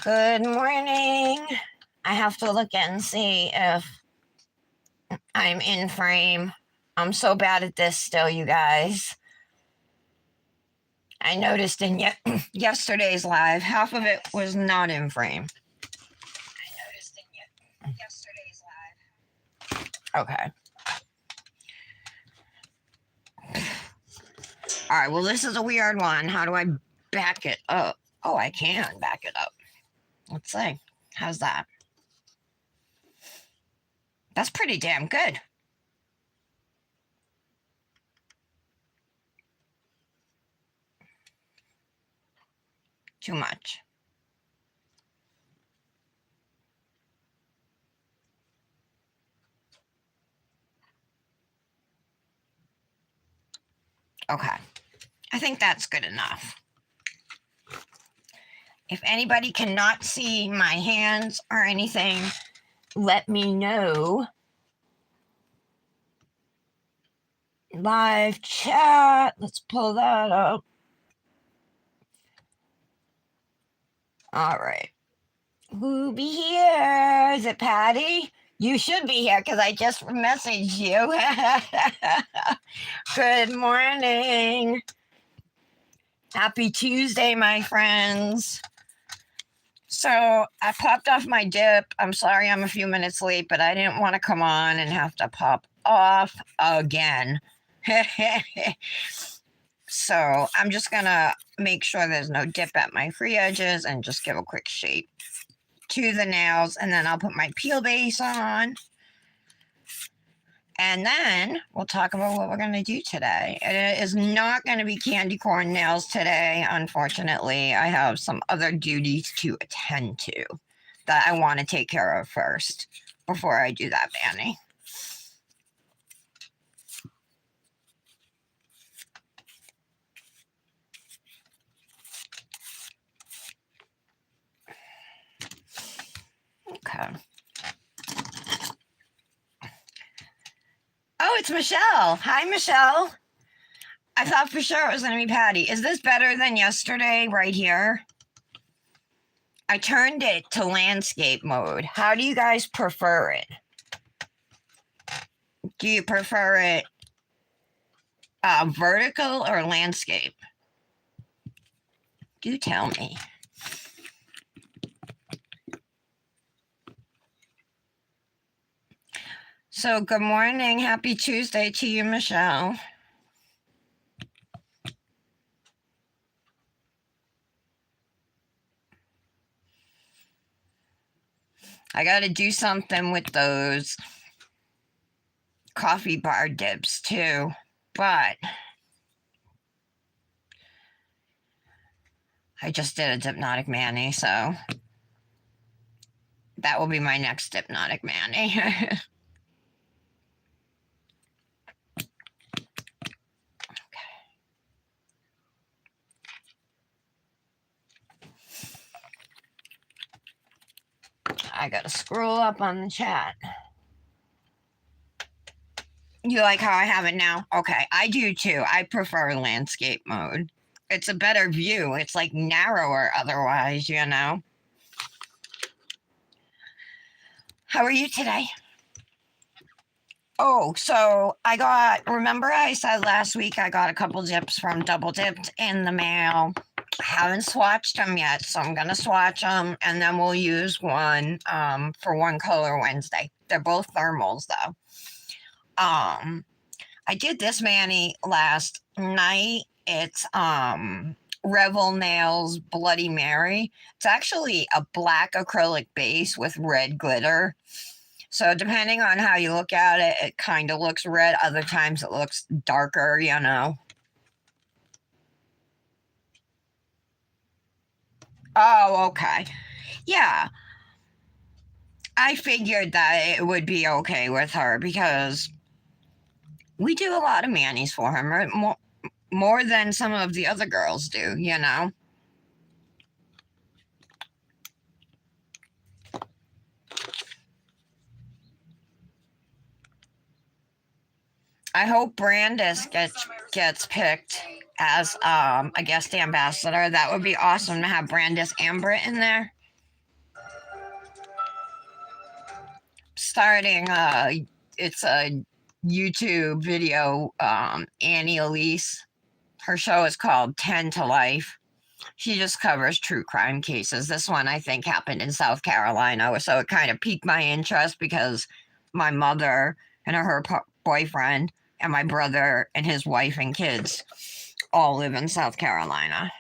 Good morning. I have to look and see if I'm in frame. I'm so bad at this still, you guys. I noticed in yesterday's live, half of it was not in frame. Okay. All right, well, this is a weird one. How do I back it up? Oh, I can back it up. Let's see. How's that? That's pretty damn good. Too much. Okay. I think that's good enough. If anybody cannot see my hands or anything, let me know. Live chat. Let's pull that up. All right. Who be here? Is it Patty? You should be here because I just messaged you. Good morning. Happy Tuesday, my friends. So I popped off my dip. I'm sorry I'm a few minutes late, but I didn't want to come on and have to pop off again. So I'm just gonna make sure there's no dip at my free edges and just give a quick shape to the nails, and then I'll put my peel base on. And then we'll talk about what we're going to do today. It is not going to be candy corn nails today, unfortunately. I have some other duties to attend to that I want to take care of first before I do that, Manny. Okay. Oh, it's Michelle. Hi, Michelle. I thought for sure it was going to be Patty. Is this better than yesterday right here? I turned it to landscape mode. How do you guys prefer it? Do you prefer it vertical or landscape? Do tell me. So good morning. Happy Tuesday to you, Michelle. I got to do something with those coffee bar dips too, but I just did a Hypnotic Manny, so that will be my next Hypnotic Manny. I gotta scroll up on the chat. You like how I have it now? Okay, I do too. I prefer landscape mode. It's a better view. It's like narrower otherwise, you know. How are you today? Oh, so remember I said last week I got a couple dips from Double Dipped in the mail. I haven't swatched them yet, so I'm going to swatch them, and then we'll use one for One Color Wednesday. They're both thermals, though. I did this mani last night. It's Revel Nails Bloody Mary. It's actually a black acrylic base with red glitter. So depending on how you look at it, it kind of looks red. Other times it looks darker, you know. Oh, okay. Yeah. I figured that it would be okay with her because we do a lot of manis for her, more than some of the other girls do, you know. I hope Brandis gets picked as a guest ambassador. That would be awesome to have Brandis and Britt in there. starting it's a YouTube video, Annie Elise. Her show is called 10 to Life. She just covers true crime cases. This one I think happened in South Carolina, so it kind of piqued my interest because my mother and her boyfriend and my brother and his wife and kids all live in South Carolina.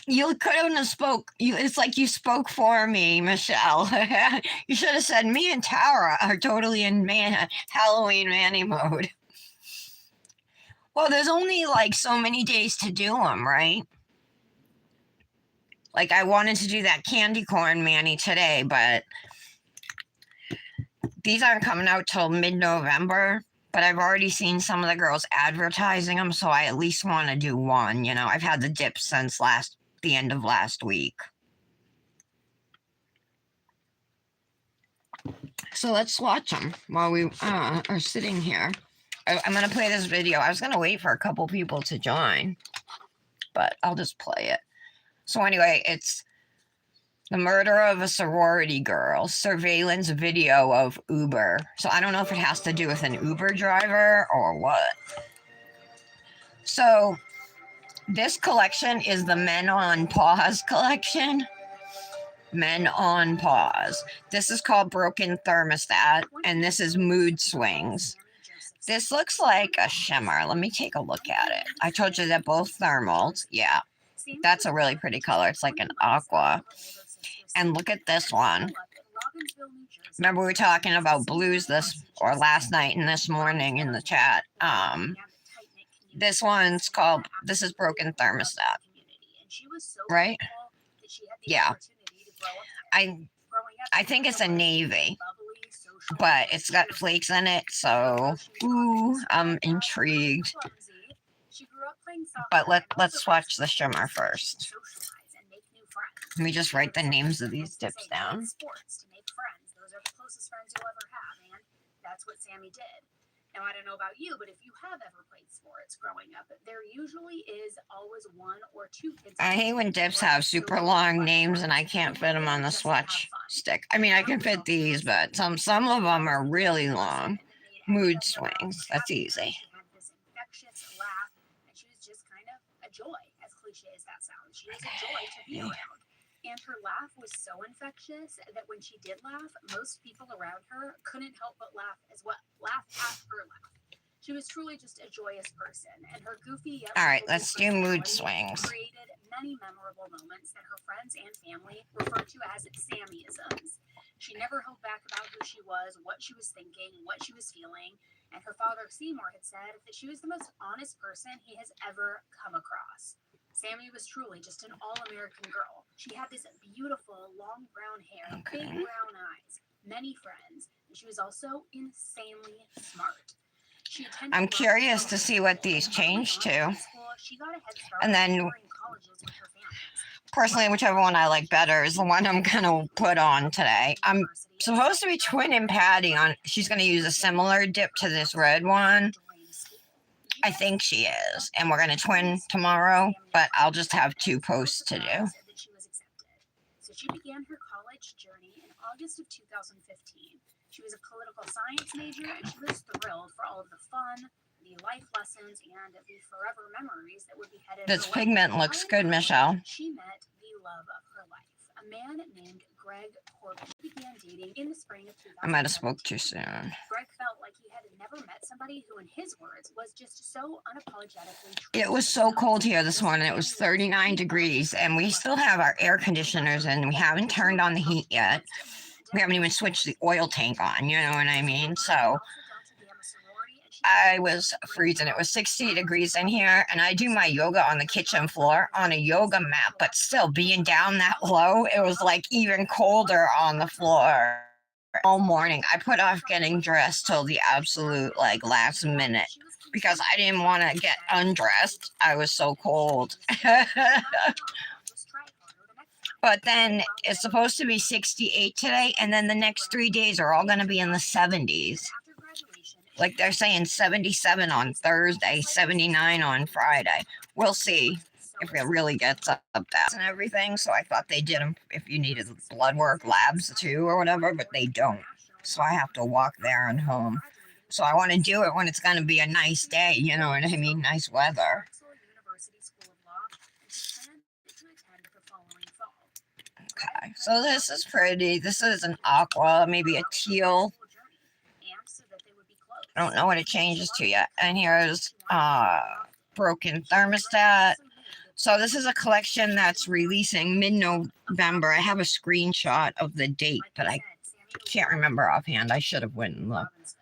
You couldn't have spoke. It's like you spoke for me, Michelle. You should have said me and Tara are totally in Halloween Manny mode. Well, there's only like so many days to do them, right? Like I wanted to do that candy corn Manny today, but these aren't coming out till mid-November. But I've already seen some of the girls advertising them, so I at least want to do one. You know, I've had the dip since the end of last week. So let's watch them while we are sitting here. I'm going to play this video. I was going to wait for a couple people to join, but I'll just play it. So anyway, it's the murder of a sorority girl, surveillance video of Uber. So I don't know if it has to do with an Uber driver or what. So this collection is the Men on Pause collection. Men on Pause. This is called Broken Thermostat, and this is Mood Swings. This looks like a shimmer. Let me take a look at it. I told you they're both thermals. Yeah, that's a really pretty color. It's like an aqua. And look at this one. Remember we were talking about blues last night and this morning in the chat. This is Broken Thermostat. Right? Yeah. I think it's a navy, but it's got flakes in it, so I'm intrigued. But let's watch the shimmer first. Let me just write the names of these dips down. Sports to make friends. Those are the closest friends you'll ever have, and that's what Sammy did. Now, I don't know about you, but if you have ever played sports growing up, there usually is always one or two kids. I hate when dips have super long names and I can't fit them on the swatch stick. I mean, I can fit these, but some of them are really long. Mood Swings. That's easy. She had this infectious laugh, and she was just kind of a joy, as cliche as that sounds. She was a joy to be around. And her laugh was so infectious that when she did laugh, most people around her couldn't help but laugh at her laugh. She was truly just a joyous person, and her goofy. All right, let's do Mood Swings. Created many memorable moments that her friends and family referred to as Sammyisms. She never held back about who she was, what she was thinking, what she was feeling, and her father Seymour had said that she was the most honest person he has ever come across. Sammy was truly just an all-American girl. She had this beautiful, long brown hair, big brown eyes, many friends, and she was also insanely smart. I'm curious to see what these change to. And then, personally, whichever one I like better is the one I'm going to put on today. I'm supposed to be twinning Patty on. She's going to use a similar dip to this red one. I think she is, and we're going to twin tomorrow, but I'll just have two posts to do. So she began her college journey in August of 2015. She was a political science major, and she was thrilled for all of the fun, the life lessons, and the forever memories that would be headed This pigment looks good, Michelle. She met the love of her life, a man named Greg Corbin. Began dating in the spring of 2017. I might have spoke too soon. Greg felt like he had never met somebody who, in his words, was just so unapologetically true. It was so cold here this morning. It was 39 degrees, and we still have our air conditioners, and we haven't turned on the heat yet. We haven't even switched the oil tank on, you know what I mean? So I was freezing. It was 60 degrees in here, and I do my yoga on the kitchen floor on a yoga mat, but still being down that low, it was like even colder on the floor. All morning, I put off getting dressed till the absolute last minute because I didn't want to get undressed. I was so cold. But then it's supposed to be 68 today, and then the next 3 days are all going to be in the 70s. Like they're saying 77 on Thursday, 79 on Friday. We'll see. if it really gets up that and everything. So I thought they did them if you needed blood work labs too or whatever, but they don't. So I have to walk there and home. So I want to do it when it's going to be a nice day, you know what I mean? Nice weather. Okay, so this is pretty. This is an aqua, maybe a teal. I don't know what it changes to yet. And here's broken thermostat. So this is a collection that's releasing mid-November. I have a screenshot of the date, but I can't remember offhand. I should have went and looked.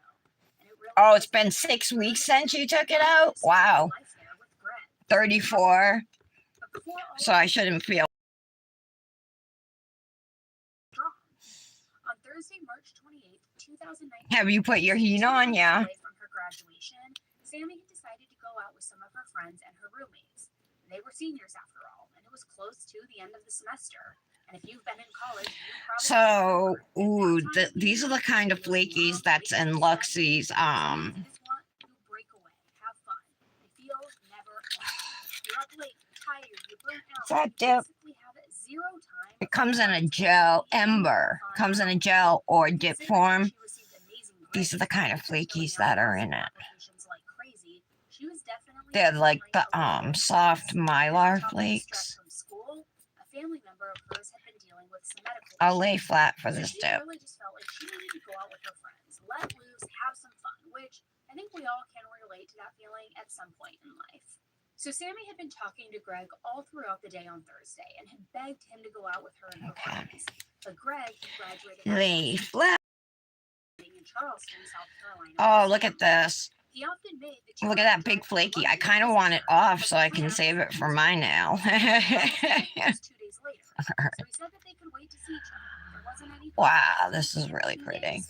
Oh, it's been 6 weeks since you took it out? Wow. 34. So I shouldn't feel. On Thursday, March 28th, 2019. Have you put your heat on? Yeah. From her graduation, Sammy had decided to go out with some of her friends and her roommates. They were seniors after all, and it was close to the end of the semester. And if you've been in college, so these are the kind of flakies that's in Luxie's What's that dip? It comes in a gel, Ember. Comes in a gel or dip form. These are the kind of flakies that are in it. They're like the soft Mylar flakes. I'll lay flat for this dip. Let loose, have some fun, which I think we all can relate to that feeling at some point in life. So Sammy had been talking to Greg all throughout the day on Thursday and had begged him to go out with her and her friends. But Greg, who graduated lay flat. In Charleston, South Carolina. Oh, look at this. He often made Look at that big flaky. I kind of want it off so I can save it for my nail. 2 days later. So he said that they could wait to see each other. There wasn't any Wow, this is really pretty.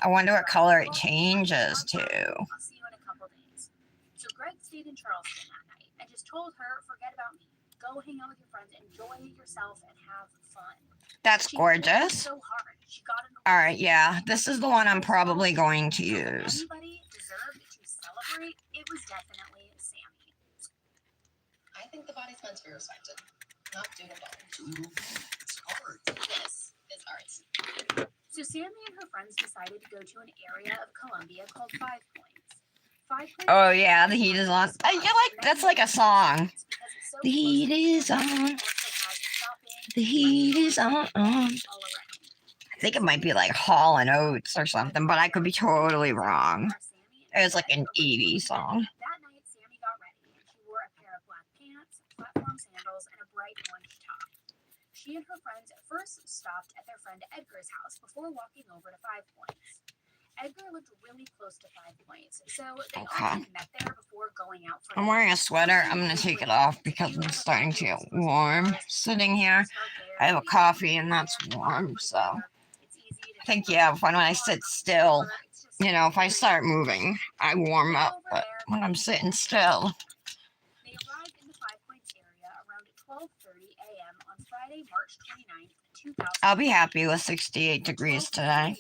I wonder what color it changes to. I'll see you in a couple days. So Greg stayed in Charleston that night and just told her, forget about me. Go hang out with your friends, enjoy yourself, and have fun. That's gorgeous. So hard. She got in the All right, yeah, this is the one I'm probably going to use. Anybody deserved to celebrate? It was definitely Sammy. I think the body's meant to be respected, not doodle. It's art. This is art. So Sammy and her friends decided to go to an area of Columbia called 5 Points. 5 Points. Oh yeah, the heat is on. I feel like that's like a song. The heat is on. The heat is on. I think it might be like Hall and Oates or something, but I could be totally wrong. It's like an 80s song. That night, Sammy got ready and she wore a pair of black pants, platform sandals, and a bright orange top. She and her friends first stopped at their friend Edgar's house before walking over to 5 Points. Edgar lived really close to 5 Points, so they often met there before going out for I'm wearing a sweater. I'm going to take it off because it's starting to get warm. Sitting here, I have a coffee and that's warm, so I think, yeah, when I sit still, you know, if I start moving, I warm up, but when I'm sitting still. They arrived in the 5 Points area around 12:30 a.m. on Friday, March 29th, 2000. I'll be happy with 68 degrees today.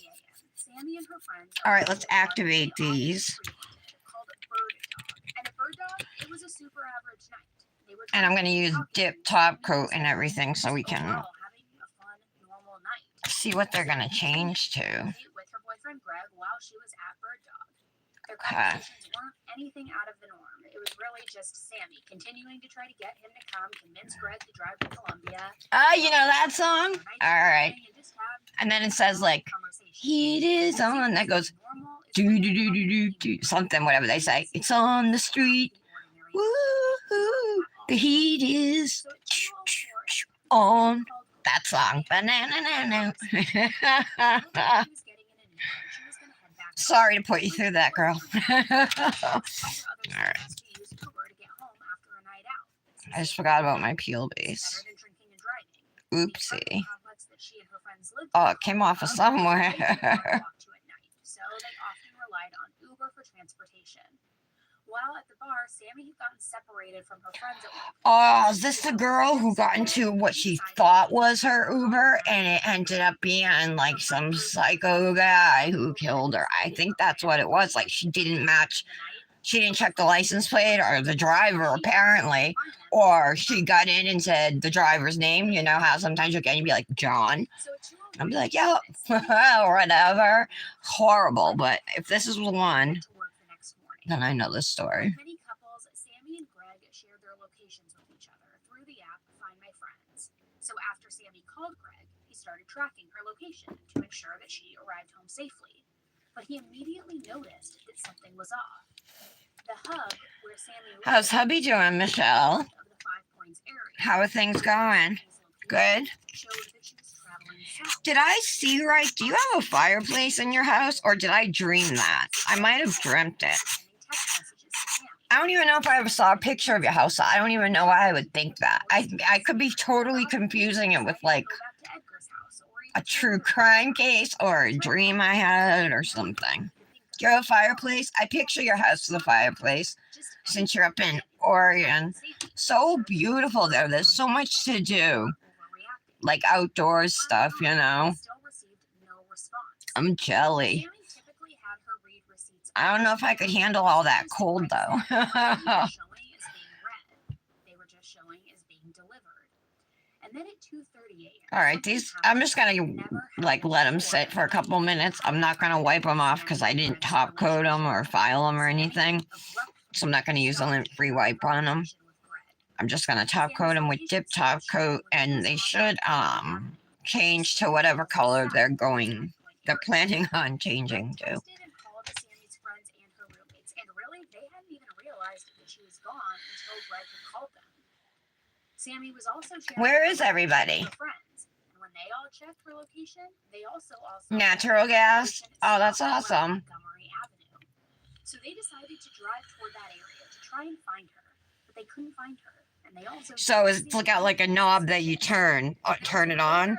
Sammy and her friends. All right, let's activate these. Called Bird Dog. And a bird dog, it was a super average night. They were And I'm going to use dip top coat and everything so we can having a fun, normal night. see what they're going to change to. With her boyfriend Greg while she was at Bird Dog. Their Okay. conversations weren't anything out of the norm. It was really just Sammy continuing to try to get him to come, convince Greg to drive to Columbia. You know that song? All right. And then it says like, heat is on. That goes, do do do do do do something, whatever they say. It's on the street. Woo-hoo. The heat is on. That song. Banana. Sorry to put you through that, girl. All right. I just forgot about my peel base. Oopsie. Oh, it came off of somewhere. So they often relied on Uber for transportation. While at the bar, Sammy had gotten separated from her friends at one point. Oh, is this the girl who got into what she thought was her Uber and it ended up being like some psycho guy who killed her? I think that's what it was. Like she didn't match. she didn't check the license plate or the driver apparently, or she got in and said the driver's name. You know how sometimes you can be like John. I'll be like, yeah, whatever. Horrible, but if this is the one, then I know this story. Like many couples, Sammy and Greg shared their locations with each other through the app Find My Friends. So after Sammy called Greg, he started tracking her location to ensure that she arrived home safely. But he immediately noticed that something was off. The hub where Sammy lived How's hubby doing, Michelle? of the 5 Points area, How are things going? Good. showed that she was traveling south. Did I see right? Do you have a fireplace in your house, or did I dream that? I might have dreamt it. Sending text messages to Sammy. I don't even know if I ever saw a picture of your house. I don't even know why I would think that. I could be totally confusing it with like Go back to Edgar's house or a true crime case or a dream I had or something. Do you have a fireplace? I picture your house with a fireplace since you're up in Oregon. So beautiful there. There's so much to do, like outdoors stuff, you know. Still received no response. I'm jelly. Sammy typically had her read receipts. I don't know if I could handle all that cold though. They weren't showing as being read. They were just showing as being delivered. And then at 2:30 a.m. All right, these I'm just gonna like let them sit for a couple minutes. I'm not gonna wipe them off because I didn't top coat them or file them or anything. So I'm not gonna use a lint-free wipe on them. I'm just gonna top coat them with Dipp'd top coat, and they should change to whatever color they're planning on changing to. And called Sammy's friends and her roommates, and really they hadn't even realized that she was gone until Greg had called them. Sammy was also sharing Where is her everybody? with her friends, and when they all checked her location, they also Natural gas? Oh, that's south awesome. of Montgomery Avenue. So they decided to drive toward that area to try and find her, but they couldn't find her. And they also So it's got like a knob that you turn it on,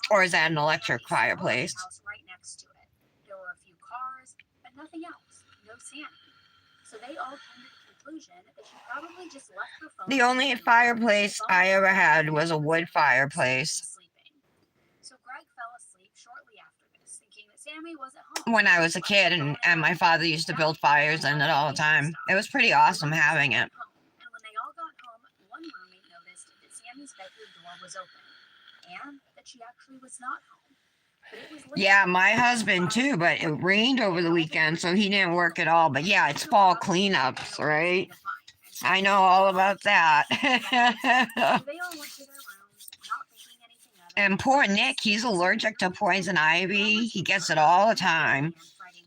or is that an electric fireplace? Right next to it. There were a few cars, but nothing else. No Sammy. So they all came to the conclusion that she probably just left her phone. The only fireplace I ever had was a wood fireplace Sleeping. So Greg fell asleep shortly after this, thinking that Sammy was at home. when I was a kid, and my father used to build fires in it all the time. It was pretty awesome having it. And when they all got home, one roommate noticed that Sammy's bedroom door was open and that she actually was not home. But it was late. Yeah, my husband too, but it rained over the weekend, so he didn't work at all. But yeah, it's fall cleanups, right? I know all about that. So they all went to their rooms, not thinking anything of it. And poor Nick, he's allergic to poison ivy. He gets it all the time.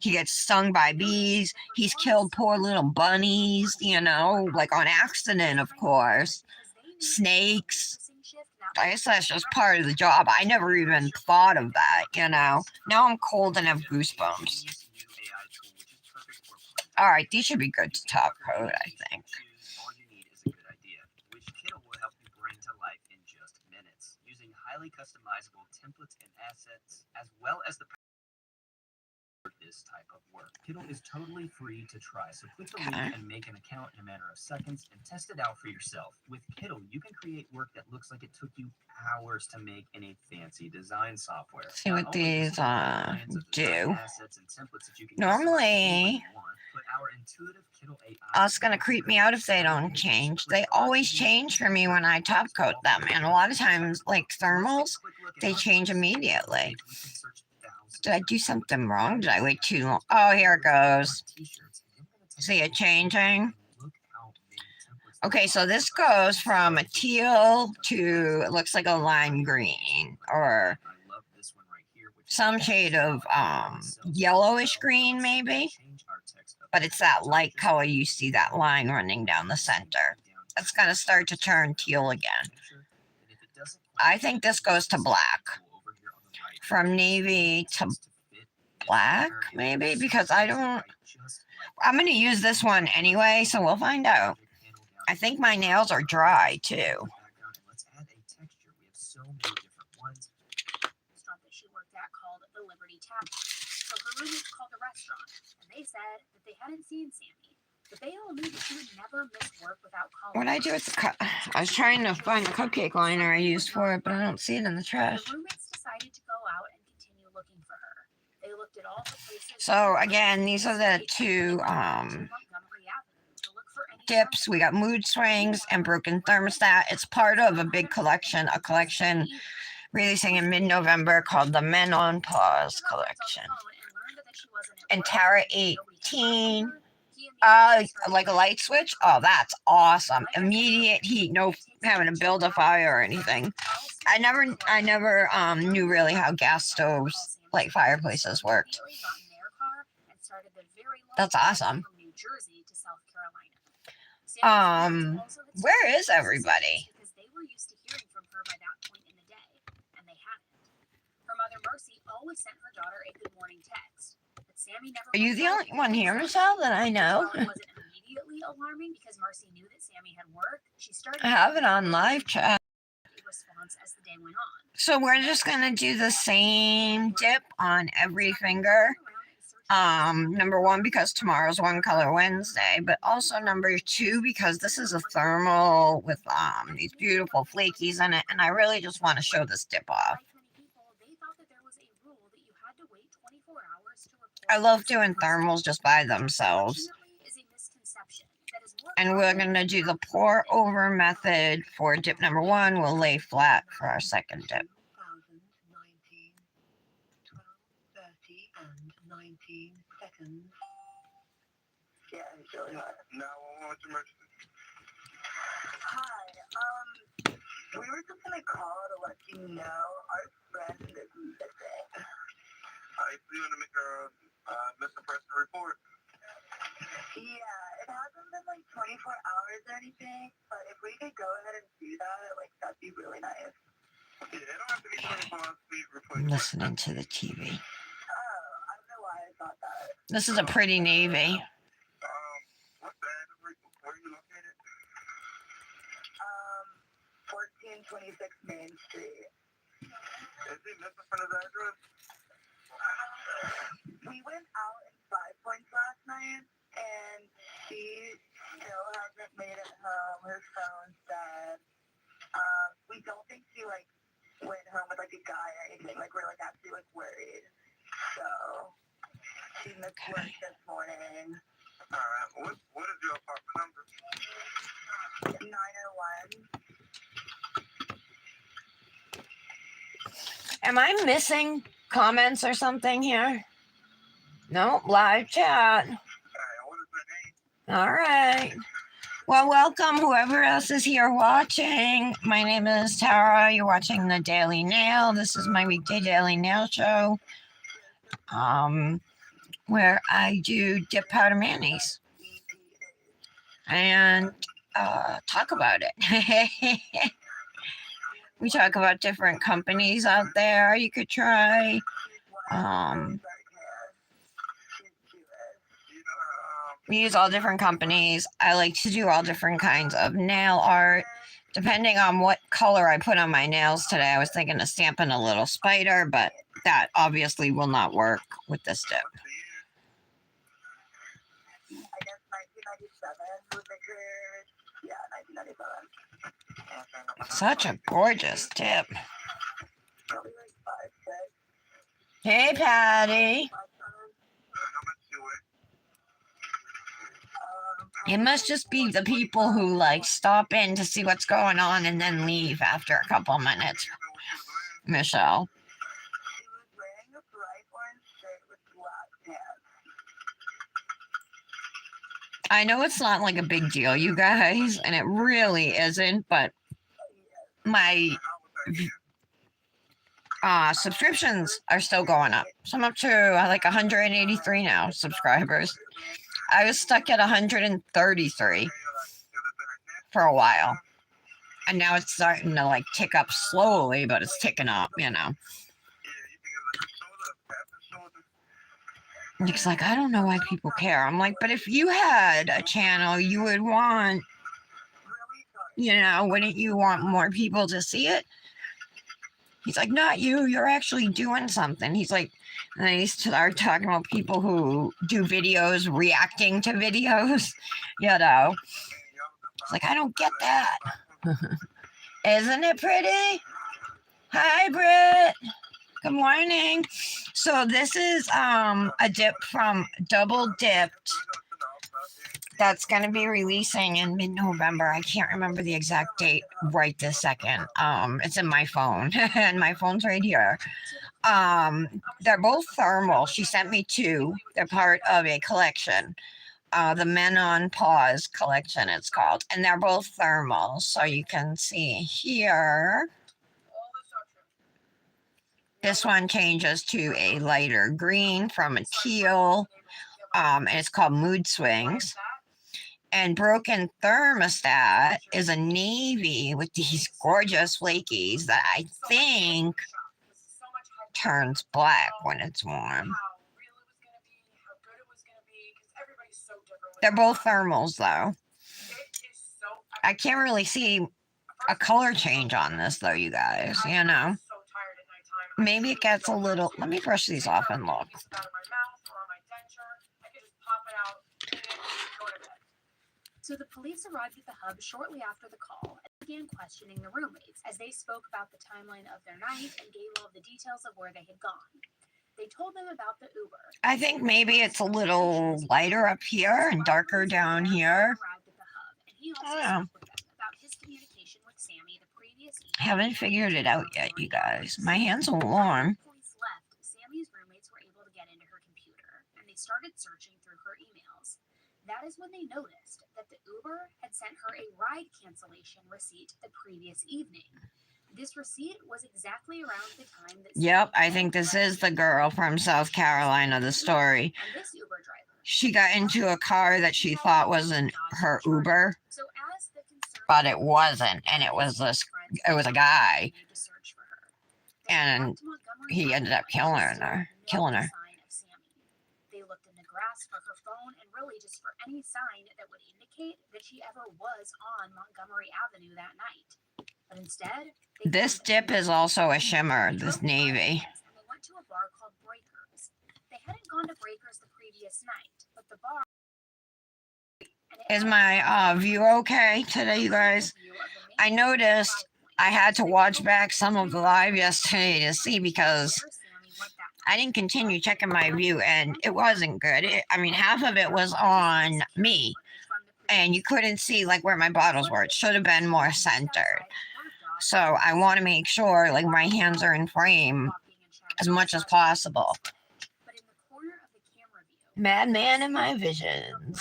He gets stung by bees. He's killed poor little bunnies, you know, like on accident, of course. Snakes. I guess that's just part of the job. I never even thought of that, you know. Now I'm cold and have goosebumps. All right, these should be good to top coat, I think. All you need is a good idea, which Kittle will help you bring to life in just minutes, using highly customizable templates and assets, as well as the for this type of work. Kittle is totally free to try, so click the link and make an account in a matter of seconds and test it out for yourself. With Kittle, you can create work that looks like it took you hours to make in a fancy design software. See what these do. Assets and templates that you can Normally, but our intuitive Kittle AI it's gonna creep me out if they don't change. They always change for me when I top coat them, and a lot of times, like thermals, they change immediately. Did I do something wrong? Did I wait too long? Oh, here it goes. See it changing? Okay, so this goes from a teal to, it looks like a lime green, or some shade of yellowish green maybe. But it's that light color, you see that line running down the center. It's gonna start to turn teal again. I think this goes to black. From navy to black, maybe, because I'm going to use this one anyway, so we'll find out. I think my nails are dry, too. Restaurant that she worked at called the Liberty Tavern. So her roommates called the restaurant, and they said that they hadn't seen Sammy, but they all knew that she would never miss work without calling. What did I do with the I was trying to find the cupcake liner I used for it, but I don't see it in the trash. The roommates decided to go out and continue looking for her. They looked at all the places. So again, these are the two dips, we got mood swings, and broken thermostat. It's part of a big collection, releasing in mid-November called the Men on Pause collection. And Tara 18, like a light switch. Oh, that's awesome! Immediate heat, no having to build a fire or anything. I never knew really how gas stoves, like fireplaces, worked. That's awesome. Where is everybody? Because they were used to hearing from her by that point in the day, and they hadn't. Her mother Mercy always sent her daughter a good morning text, but Sammy never. Are you the only one here, Michelle, that I know? While it wasn't immediately alarming because Mercy knew that Sammy had work, she started. I have it on live chat. Response as the day went on. So we're just gonna do the same dip on every finger. Number one, because tomorrow's One Color Wednesday, but also number two, because this is a thermal with these beautiful flakies in it, and I really just want to show this dip off. I love doing thermals just by themselves. And we're going to do the pour over method for dip number one. We'll lay flat for our second dip. 19 seconds. Yeah, it's really hot. Now, what's your emergency? Hi, we were just gonna call to let you know our friend is missing. So you want to make a missing person report? Yeah, it hasn't been like 24 hours or anything, but if we could go ahead and do that, like, that'd be really nice. Yeah, it don't have to be 24 hours. I'm listening to the TV. That. This is a pretty navy. What band? Where are you located? 1426 Main Street. Is he missing from his address? We went out in 5 Points last night, and he still hasn't made it home. Her phone's dead. We don't think she, like, went home with, like, a guy or anything. Like, we're, like, actually, like, worried. So... She missed work this morning. Alright, what is your apartment number? 901. Am I missing comments or something here? No, live chat. Alright, what is your name? Alright. Well, welcome whoever else is here watching. My name is Tara. You're watching the Daily Nail. This is my weekday Daily Nail show. Where I do dip powder mayonnaise and talk about it. We talk about different companies out there you could try. We use all different companies. I like to do all different kinds of nail art. Depending on what color I put on my nails today, I was thinking of stamping a little spider, but that obviously will not work with this dip. I guess 1997 was like her. Yeah, 1997. Such a gorgeous dip. Probably like 5, 6. Hey, Patty. It must just be the people who like stop in to see what's going on and then leave after a couple minutes. Michelle. She was wearing a bright orange shirt with black pants. I know it's not like a big deal, you guys, and it really isn't, but my subscriptions are still going up. So I'm up to like 183 now subscribers. I was stuck at 133 for a while. And now it's starting to like tick up slowly, but it's ticking up, you know. Nick's like, I don't know why people care. I'm like, but if you had a channel, you would want, you know, wouldn't you want more people to see it? He's like, not you, you're actually doing something. He's like, and then he started talking about people who do videos, reacting to videos, you know. It's like, I don't get that. Isn't it pretty? Hi, Britt. Good morning. So this is a dip from Dipp'd. that's going to be releasing in mid-November. I can't remember the exact date right this second. It's in my phone, and my phone's right here. They're both thermal. She sent me two. They're part of a collection. The Men on Pause collection, it's called, and they're both thermal. So you can see here. This one changes to a lighter green from a teal, and it's called Mood Swings. And Broken Thermostat is a navy with these gorgeous flakies that I think turns black when it's warm. They're both thermals though. I can't really see a color change on this though, you guys, you know. Maybe it gets a little, let me brush these off and look. So the police arrived at the hub shortly after the call and began questioning the roommates as they spoke about the timeline of their night and gave all the details of where they had gone. They told them about the Uber. I think maybe it's a little lighter up here and darker down here. Arrived at the hub, and he also spoke with them about his communication with Sammy the previous evening. Haven't figured it out yet, you guys. My hands are warm. Police left. Sammy's roommates were able to get into her computer, and they started searching through her emails. That is when they noticed that the Uber had sent her a ride cancellation receipt the previous evening. This receipt was exactly around the time that. Yep, I think this is the girl from South Carolina, the story. And this Uber driver. She got into a car that she thought wasn't her Uber, So as the concerned but it wasn't, and it was a guy, and he ended up killing her. They looked in the grass for her phone and really just for any sign that would indicate that she ever was on Montgomery Avenue that night. But instead, This dip is also a shimmer, this navy. And they went to a bar called Breakers. They hadn't gone to Breakers the previous night, but the bar. Is my view okay today, you guys? I noticed I had to watch back some of the live yesterday to see because I didn't continue checking my view and it wasn't good. I mean, half of it was on me and you couldn't see like where my bottles were. It should have been more centered. So I want to make sure like my hands are in frame as much as possible. Madman in my visions.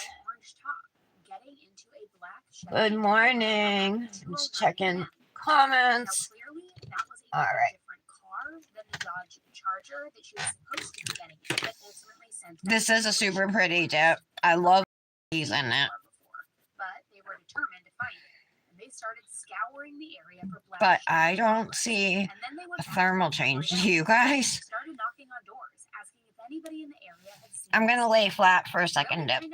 Good morning. Just checking comments. All right. This is a super pretty dip. I love these in it. But they were determined to find it, and they started scouring the area for black. But I don't see a thermal change. Do you guys? Started knocking on doors, asking if anybody in the area had seen. I'm gonna lay flat for a second dip.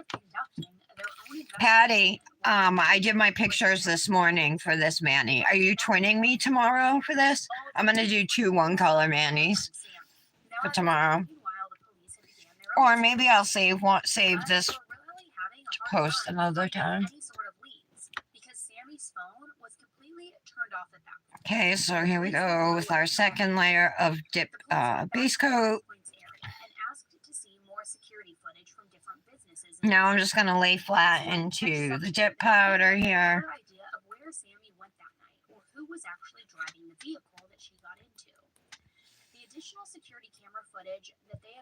Patty, I did my pictures this morning for this Manny. Are you twinning me tomorrow for this? I'm gonna do 2 one-color Mannies for tomorrow. Or maybe I'll save this to post another time. Okay, so here we go with our second layer of dip base coat. Now I'm just going to lay flat into the dip powder here.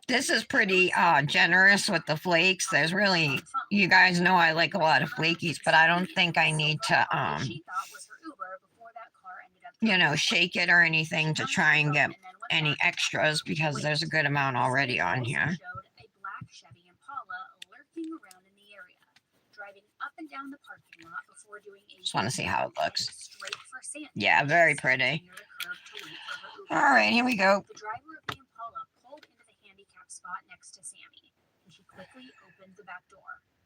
This is pretty generous with the flakes. There's really, you guys know I like a lot of flakies, but I don't think I need to, you know, shake it or anything to try and get any extras because there's a good amount already on here. Just want to see how it looks. Yeah, very pretty. All right, here we go. The driver of the Impala pulled into the handicap spot next to Sammy, and she quickly opened the back door.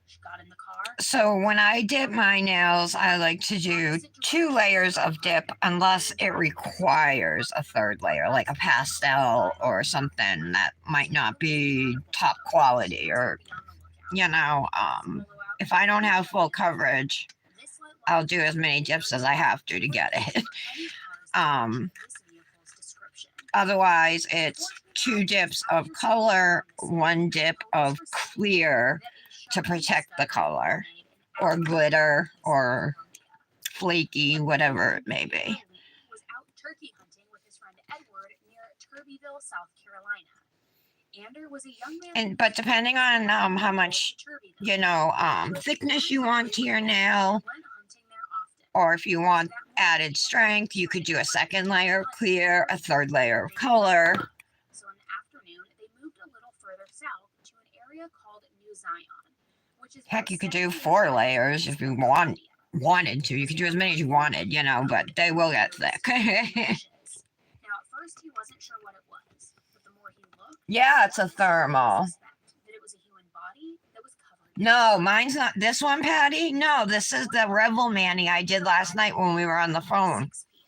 She got in the car. So when I dip my nails, I like to do 2 layers of dip unless it requires a 3rd layer, like a pastel or something that might not be top quality or, you know, if I don't have full coverage, I'll do as many dips as I have to get it. Otherwise, it's 2 dips of color, 1 dip of clear to protect the color. or glitter or flaky, whatever it may be. Was out turkey hunting with his friend Edward near Turbyville, South Carolina. Ander was a young man. But depending on how much thickness you want to your nail, or if you want added strength, you could do a second layer of clear, a third layer of color. So in the afternoon, they moved a little further south to an area called New Zion, which is Heck, you could do 4 layers if you wanted to. You could do as many as you wanted, but they will get thick. Now, at first, he wasn't sure what it was, but the more he looked, Yeah, it's a thermal. that it was a human body that was covered. No, mine's not this one, Patty. No, this is the Revel Manny I did last night when we were on the phone. 6 p.m.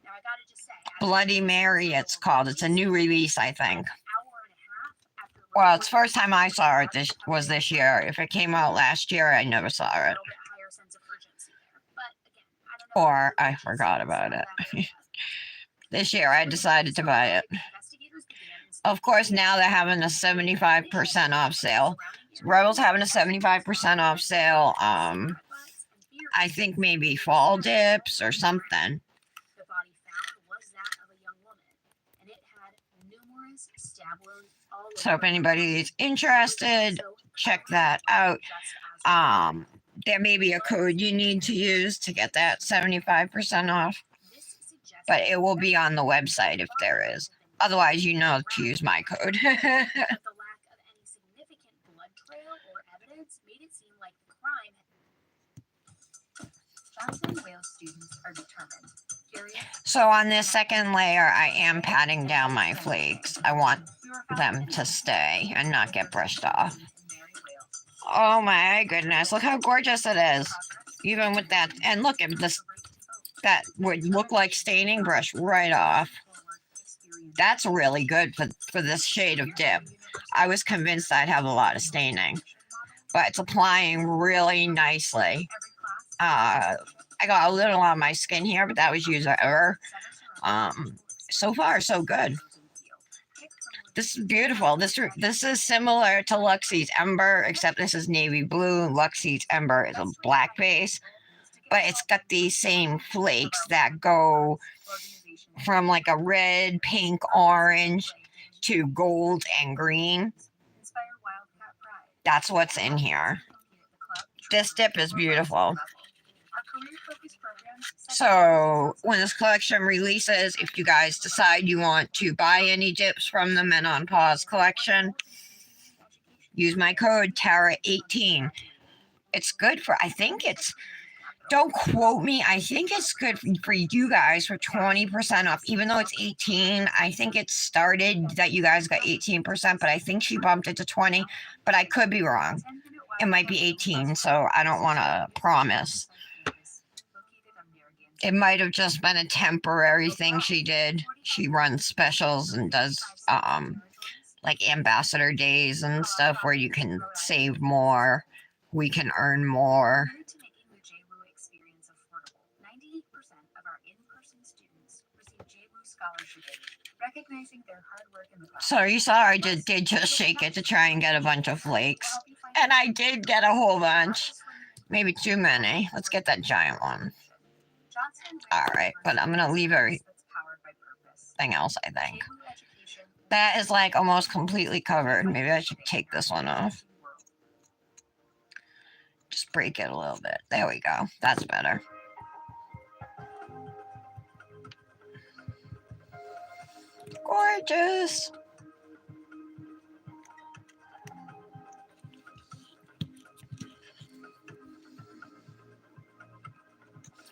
Now, I gotta just say, Bloody Mary, it's called. It's a new release, I think. an hour and a half after Well, it's first time I saw it this year. If it came out last year, I never saw a it. little bit higher sense of urgency there. But again, I don't know. Or I forgot about it. This year, I decided to buy it. Of course, now they're having a 75% off sale. Rebel's having a 75% off sale. I think maybe fall dips or something. The body found was that of a young woman, and it had numerous stab wounds all over. So if anybody is interested, check that out. There may be a code you need to use to get that 75% off, but it will be on the website if there is. Otherwise, to use my code. But the lack of any significant blood trail or evidence made it seem like the crime. Johnson Wales students are determined. Curious? So on this second layer, I am patting down my flakes. I want them to stay and not get brushed off. Oh my goodness, look how gorgeous it is. Even with that, and look at this, that would look like staining brush right off. That's really good for this shade of dip. I was convinced I'd have a lot of staining, but it's applying really nicely. I got a little on my skin here, but that was user error. So far, so good. This is beautiful. This is similar to Luxie's Ember, except this is navy blue. Luxie's Ember is a black base, but it's got these same flakes that go from like a red, pink, orange to gold and green. That's what's in here. This dip is beautiful. So when this collection releases, if you guys decide you want to buy any dips from the Men on Pause collection, use my code Tara18. It's good for, I think it's, don't quote me, I think it's good for you guys for 20% off, even though it's 18. I think it started that you guys got 18%, but I think she bumped it to 20, but I could be wrong. It might be 18, so I don't want to promise. It might have just been a temporary thing she did. She runs specials and does like ambassador days and stuff where you can save more. We can earn more. So you saw I did just shake it to try and get a bunch of flakes. And I did get a whole bunch. Maybe too many. Let's get that giant one. Alright, but I'm going to leave everything else, I think. That is like almost completely covered. Maybe I should take this one off. Just break it a little bit. There we go. That's better. Gorgeous.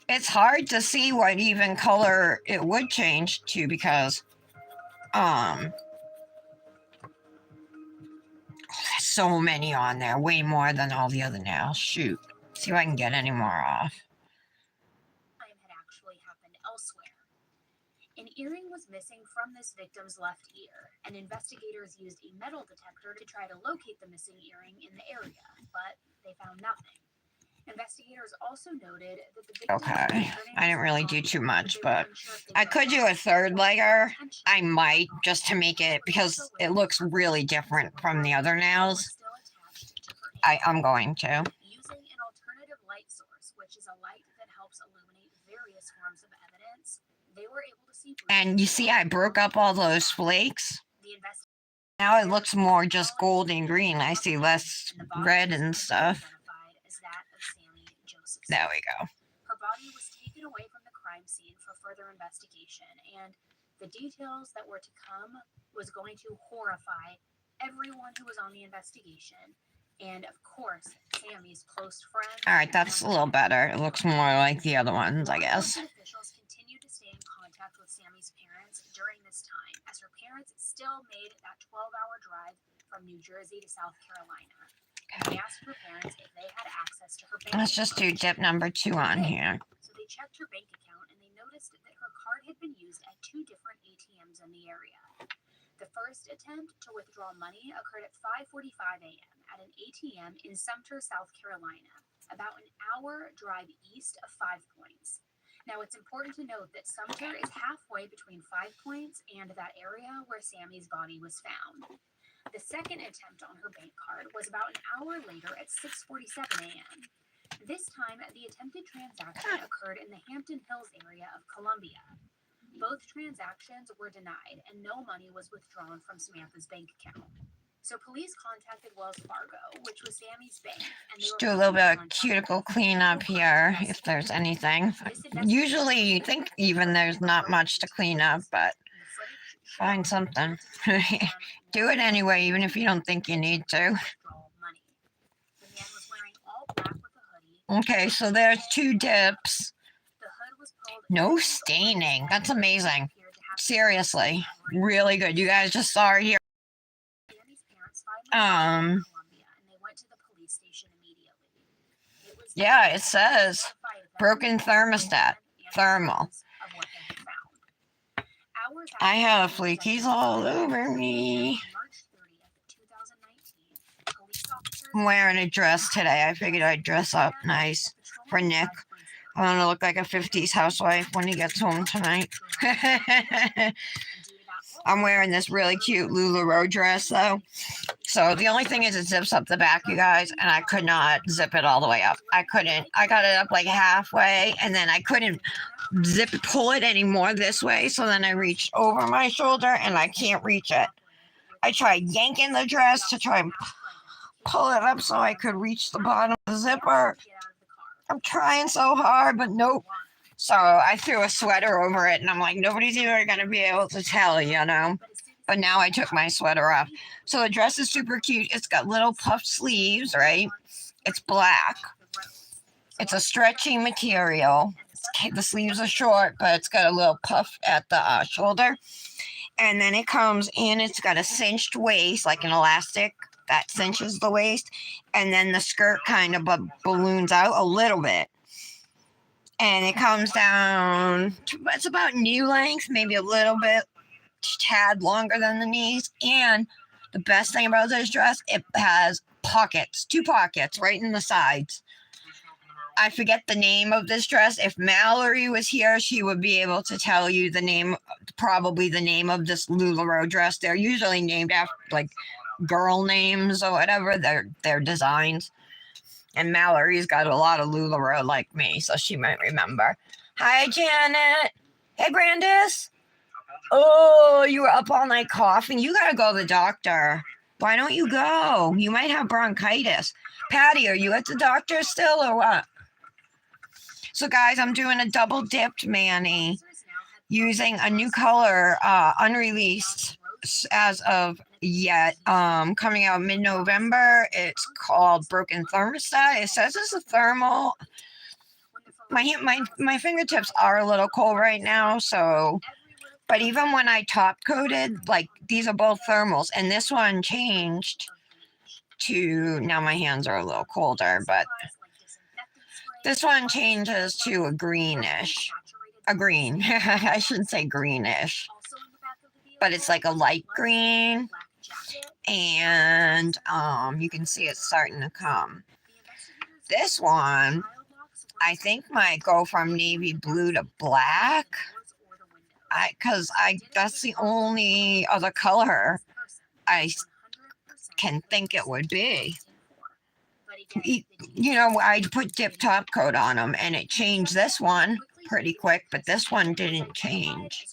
It's hard to see what even color it would change to because there's so many on there, way more than all the other nails. Shoot. See if I can get any more off. Crime had actually happened elsewhere. An earring was missing from this victim's left ear, and investigators used a metal detector to try to locate the missing earring in the area, but they found nothing. Investigators also noted that the victim Okay, I didn't really do too much, but I could do a third layer. I might, just to make it, because it looks really different from the other nails. I'm going to. Using an various forms of evidence, they were able to see. And you see, I broke up all those flakes. The investigators Now it looks more just gold and green. I see less red and stuff. identified as that of Sammy Joseph. There we go. Her body was taken away from the crime scene for further investigation, and the details that were to come was going to horrify everyone who was on the investigation, and of course, Sammy's close friends. All right, that's a little better. It looks more like the other ones, I guess. Officials continued to stay in contact with Sammy's parents during this time, as her parents still made that 12-hour drive from New Jersey to South Carolina. They asked her parents if they had access to her bank Let's just do dip number 2 on here. So they checked her bank account and they noticed that her card had been used at 2 different ATMs in the area. The first attempt to withdraw money occurred at 5:45 a.m. at an ATM in Sumter, South Carolina, about an hour drive east of 5 Points. Now, it's important to note that Sumter is halfway between 5 Points and that area where Sammy's body was found. The second attempt on her bank card was about an hour later at 6:47 a.m. This time, the attempted transaction occurred in the Hampton Hills area of Columbia. Both transactions were denied, and no money was withdrawn from Samantha's bank account. So police contacted Wells Fargo, which was Sammy's bank, and they Just were do a little bit of contact cuticle cleanup here, if there's anything. Usually you think even there's not much to clean up, but find something. Do it anyway, even if you don't think you need to. Okay, so there's 2 dips. No staining. That's amazing. Seriously, really good. You guys just saw it here. Yeah, it says broken thermostat, thermal. I have flakies all over me. I'm wearing a dress today. I figured I'd dress up nice for Nick. I want to look like a 50s housewife when he gets home tonight. I'm wearing this really cute LuLaRoe dress though. So the only thing is it zips up the back, you guys, and I could not zip it all the way up. I couldn't. I got it up like halfway, and then I couldn't pull it anymore this way. So then I reached over my shoulder and I can't reach it. I tried yanking the dress to try and pull it up so I could reach the bottom of the zipper. I'm trying so hard, but nope. So I threw a sweater over it, and I'm like, nobody's even going to be able to tell, you know. But now I took my sweater off. So the dress is super cute. It's got little puffed sleeves, right? It's black. It's a stretchy material. The sleeves are short, but it's got a little puff at the shoulder. And then it comes in, it's got a cinched waist, like an elastic that cinches the waist. And then the skirt kind of balloons out a little bit. And it comes down, it's about knee length, maybe a little bit, tad longer than the knees. And the best thing about this dress, it has pockets, 2 pockets right in the sides. I forget the name of this dress. If Mallory was here, she would be able to tell you the name, probably the name of this LuLaRoe dress. They're usually named after like girl names or whatever, their designs. And Mallory's got a lot of LuLaRoe like me, so she might remember. Hi, Janet. Hey, Brandis. Oh, you were up all night coughing. You got to go to the doctor. Why don't you go? You might have bronchitis. Patty, are you at the doctor still or what? So, guys, I'm doing a double dipped mani using a new color, unreleased as of yet, coming out mid-November. It's called Broken Thermostat. It says it's a thermal. My fingertips are a little cold right now, so, but even when I top coated, like these are both thermals, and this one changed to, now my hands are a little colder, but this one changes to a greenish, a green. I shouldn't say greenish, but it's like a light green, and you can see it's starting to come. This one, I think might go from navy blue to black, because that's the only other color I can think it would be. You know, I put dip top coat on them, and it changed this one pretty quick, but this one didn't change.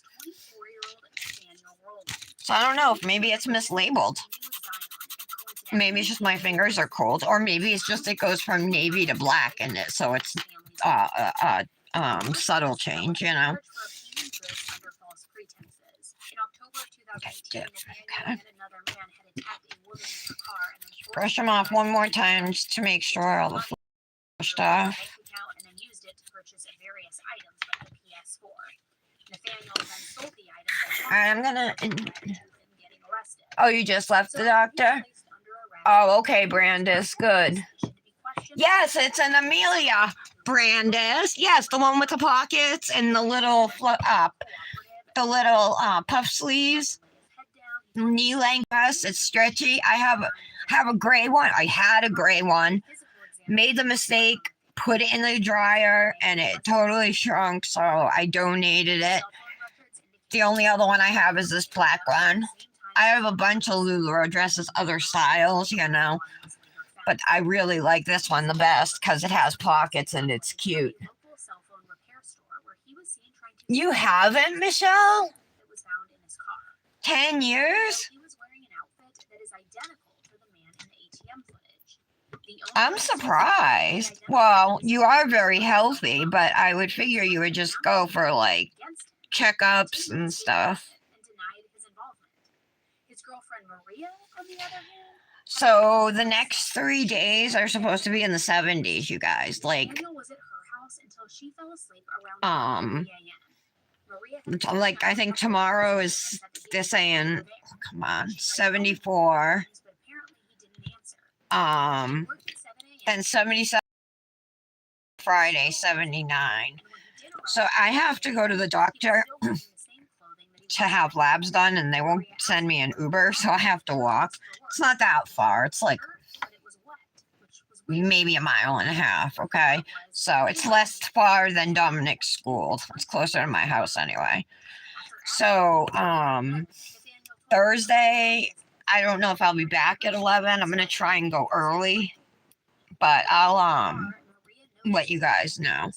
So I don't know if maybe it's mislabeled. Maybe it's just my fingers are cold, or maybe it's just it goes from navy to black in it, so it's subtle change, you know. Okay, dip. Okay. Brush them off one more time just to make sure all the stuff. Alright, I'm gonna. Oh, you just left the doctor? Oh, okay, Brandis. Good. Yes, it's an Amelia, Brandis. Yes, the one with the pockets and the little puff sleeves, knee length dress. It's stretchy. I have a gray one. I had a gray one. Made the mistake, put it in the dryer, and it totally shrunk. So I donated it. The only other one I have is this black one. I have a bunch of LuLaRoe dresses, other styles, you know. But I really like this one the best because it has pockets and it's cute. You haven't, Michelle? 10 years? I'm surprised. Well, you are very healthy, but I would figure you would just go for like checkups and stuff. So the next 3 days are supposed to be in the 70s, you guys. Like I think tomorrow is, they're saying, oh, come on, 74. And 77 Friday, 79. So I have to go to the doctor to have labs done, and they won't send me an Uber, so I have to walk. It's not that far. It's like maybe a mile and a half, okay? So it's less far than Dominic's school. It's closer to my house anyway. So Thursday, I don't know if I'll be back at 11. I'm going to try and go early, but I'll let you guys know.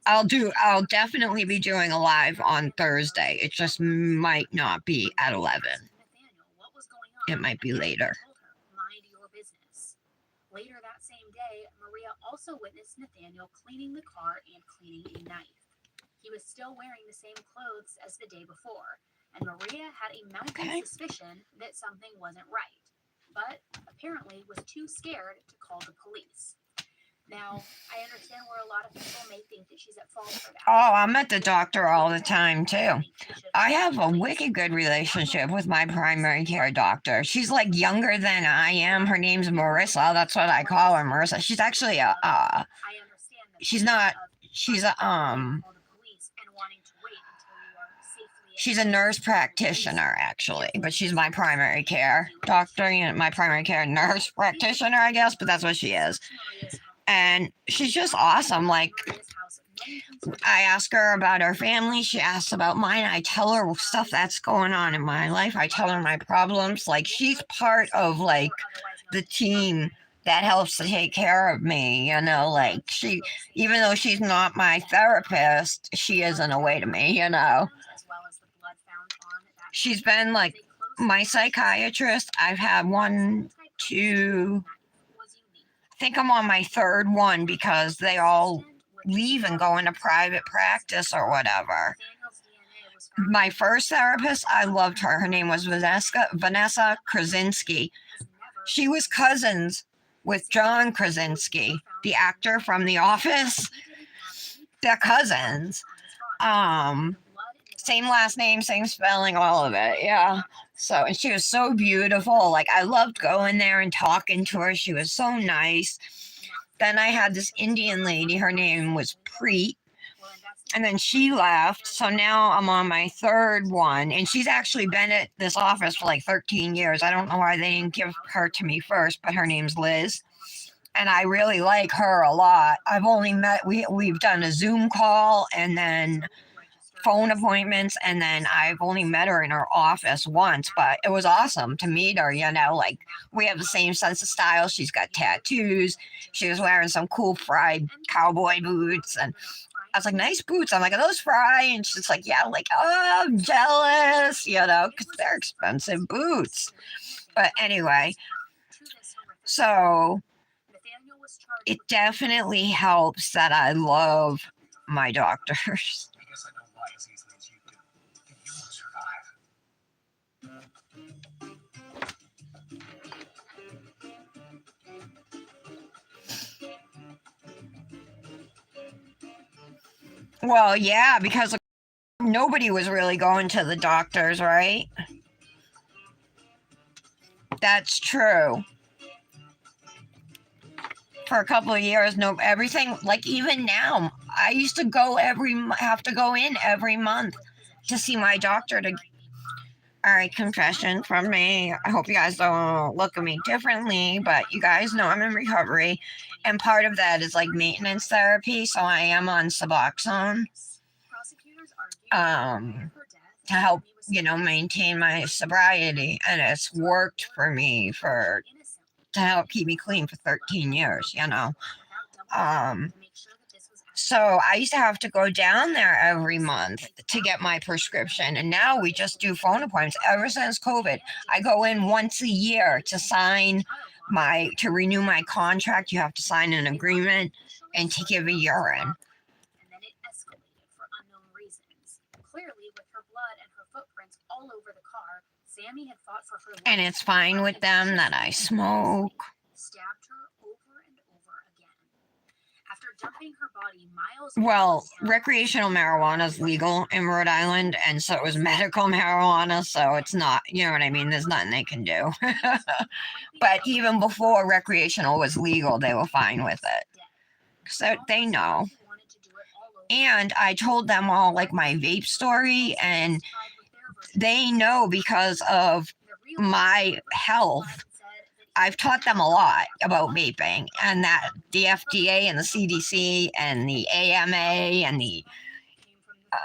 I'll definitely be doing a live on Thursday. It just might not be at 11. It might be later. Later that same day, Maria also witnessed Nathaniel cleaning the car and cleaning a knife. He was still wearing the same clothes as the day before, and Maria had a mounting suspicion that something wasn't right, but apparently was too scared to call the police. Now, I understand where a lot of people may think that she's at fault for that. Oh, I'm at the doctor all the time, too. I have a wicked good relationship with my primary care doctor. She's like younger than I am. Her name's Marissa. That's what I call her, Marissa. She's actually she's a nurse practitioner, actually, but she's my primary care doctor, my primary care nurse practitioner, I guess, but that's what she is. And she's just awesome. Like, I ask her about her family. She asks about mine. I tell her stuff that's going on in my life. I tell her my problems. Like, she's part of, like, the team that helps to take care of me, you know, like, she, even though she's not my therapist, she is in a way to me, you know. She's been, like, my psychiatrist. I've had 1, 2... I think I'm on my 3rd one because they all leave and go into private practice or whatever. My first therapist, I loved her. Her name was Vanessa Krasinski. She was cousins with John Krasinski, the actor from The Office. They're cousins. Same last name, same spelling, all of it. Yeah. So, and she was so beautiful. Like, I loved going there and talking to her. She was so nice. Then I had this Indian lady. Her name was Preet. And then she left. So now I'm on my 3rd one. And she's actually been at this office for like 13 years. I don't know why they didn't give her to me first, but her name's Liz. And I really like her a lot. I've only met, we've done a Zoom call and then phone appointments, and then I've only met her in her office once, but it was awesome to meet her, you know, like, we have the same sense of style. She's got tattoos. She was wearing some cool fried cowboy boots, and I was like, nice boots. I'm like, are those Fry? And she's like, yeah. I'm like, oh, I'm jealous, you know, because they're expensive boots. But anyway, so it definitely helps that I love my doctors. I guess I don't lie as easily as you do. And you will survive. Well, yeah, because nobody was really going to the doctors, right? That's true. For a couple of years, no, everything, like even now, I used to go have to go in every month to see my doctor to. All right, confession from me. I hope you guys don't look at me differently, but you guys know I'm in recovery, and part of that is like maintenance therapy. So I am on Suboxone, to help, you know, maintain my sobriety, and it's worked for me to help keep me clean for 13 years. You know, so I used to have to go down there every month to get my prescription. And now we just do phone appointments. Ever since COVID, I go in once a year to renew my contract. You have to sign an agreement and to give a urine. And then it escalated for unknown reasons. Clearly, with her blood and her footprints all over the car, Sammy had fought for her life. And it's fine with them that I smoke. Stabbed her over and over again. After dumping her body miles. Well, recreational marijuana is legal in Rhode Island, and so it was medical marijuana, so it's not, you know what I mean? There's nothing they can do. But even before recreational was legal, they were fine with it. So they know. And I told them all like my vape story, and they know because of my health. I've taught them a lot about vaping, and that the FDA and the CDC and the AMA and the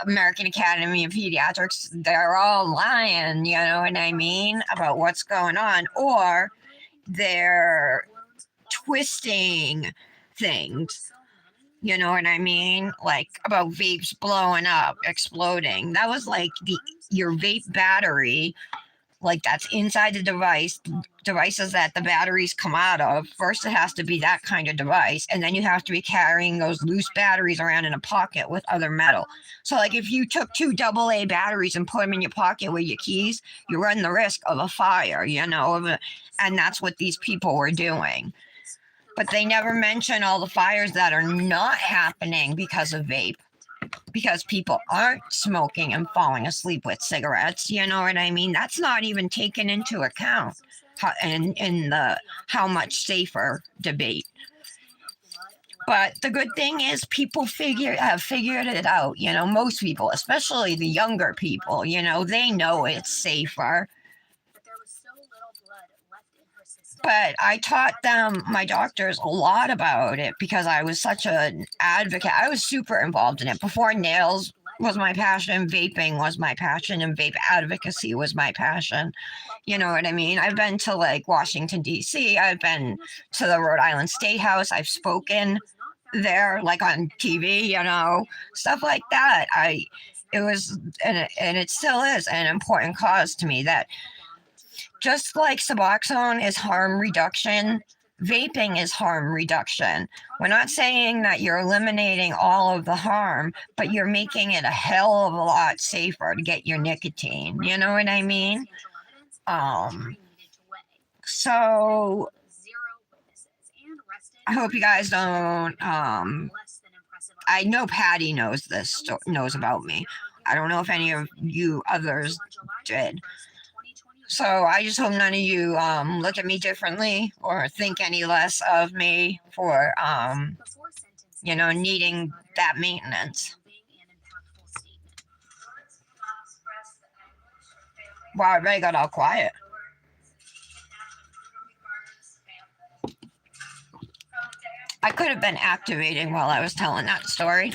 American Academy of Pediatrics, they're all lying, you know what I mean, about what's going on, or they're twisting things. You know what I mean? Like about vapes blowing up, exploding. That was like your vape battery, like that's inside the devices that the batteries come out of. First, it has to be that kind of device, and then you have to be carrying those loose batteries around in a pocket with other metal. So, like if you took 2 AA batteries and put them in your pocket with your keys, you run the risk of a fire, you know, and that's what these people were doing. But they never mention all the fires that are not happening because of vape, because people aren't smoking and falling asleep with cigarettes. You know what I mean? That's not even taken into account in the how much safer debate. But the good thing is people have figured it out. You know, most people, especially the younger people, you know, they know it's safer. But I taught them, my doctors, a lot about it because I was such an advocate. I was super involved in it. Before nails was my passion, vaping was my passion, and vape advocacy was my passion. You know what I mean? I've been to like Washington, D.C., I've been to the Rhode Island State House, I've spoken there, like on TV, you know, stuff like that. It was, and it still is an important cause to me that just like Suboxone is harm reduction, vaping is harm reduction. We're not saying that you're eliminating all of the harm, but you're making it a hell of a lot safer to get your nicotine. You know what I mean? So I hope you guys don't. I know Patty knows knows about me. I don't know if any of you others did. So I just hope none of you look at me differently or think any less of me for you know, needing that maintenance. Wow, I really got all quiet. I could have been activating while I was telling that story.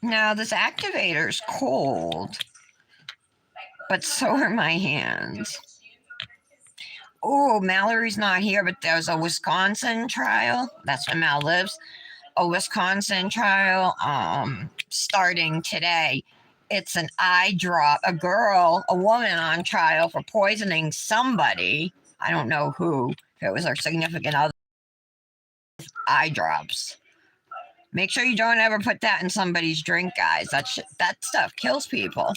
Now this activator's cold. but so are my hands. Oh, Mallory's not here, but there's a Wisconsin trial. That's where Mal lives. A Wisconsin trial starting today. It's an eye drop. A woman on trial for poisoning somebody. I don't know who. If it was her significant other. Eye drops. Make sure you don't ever put that in somebody's drink, guys. That stuff kills people.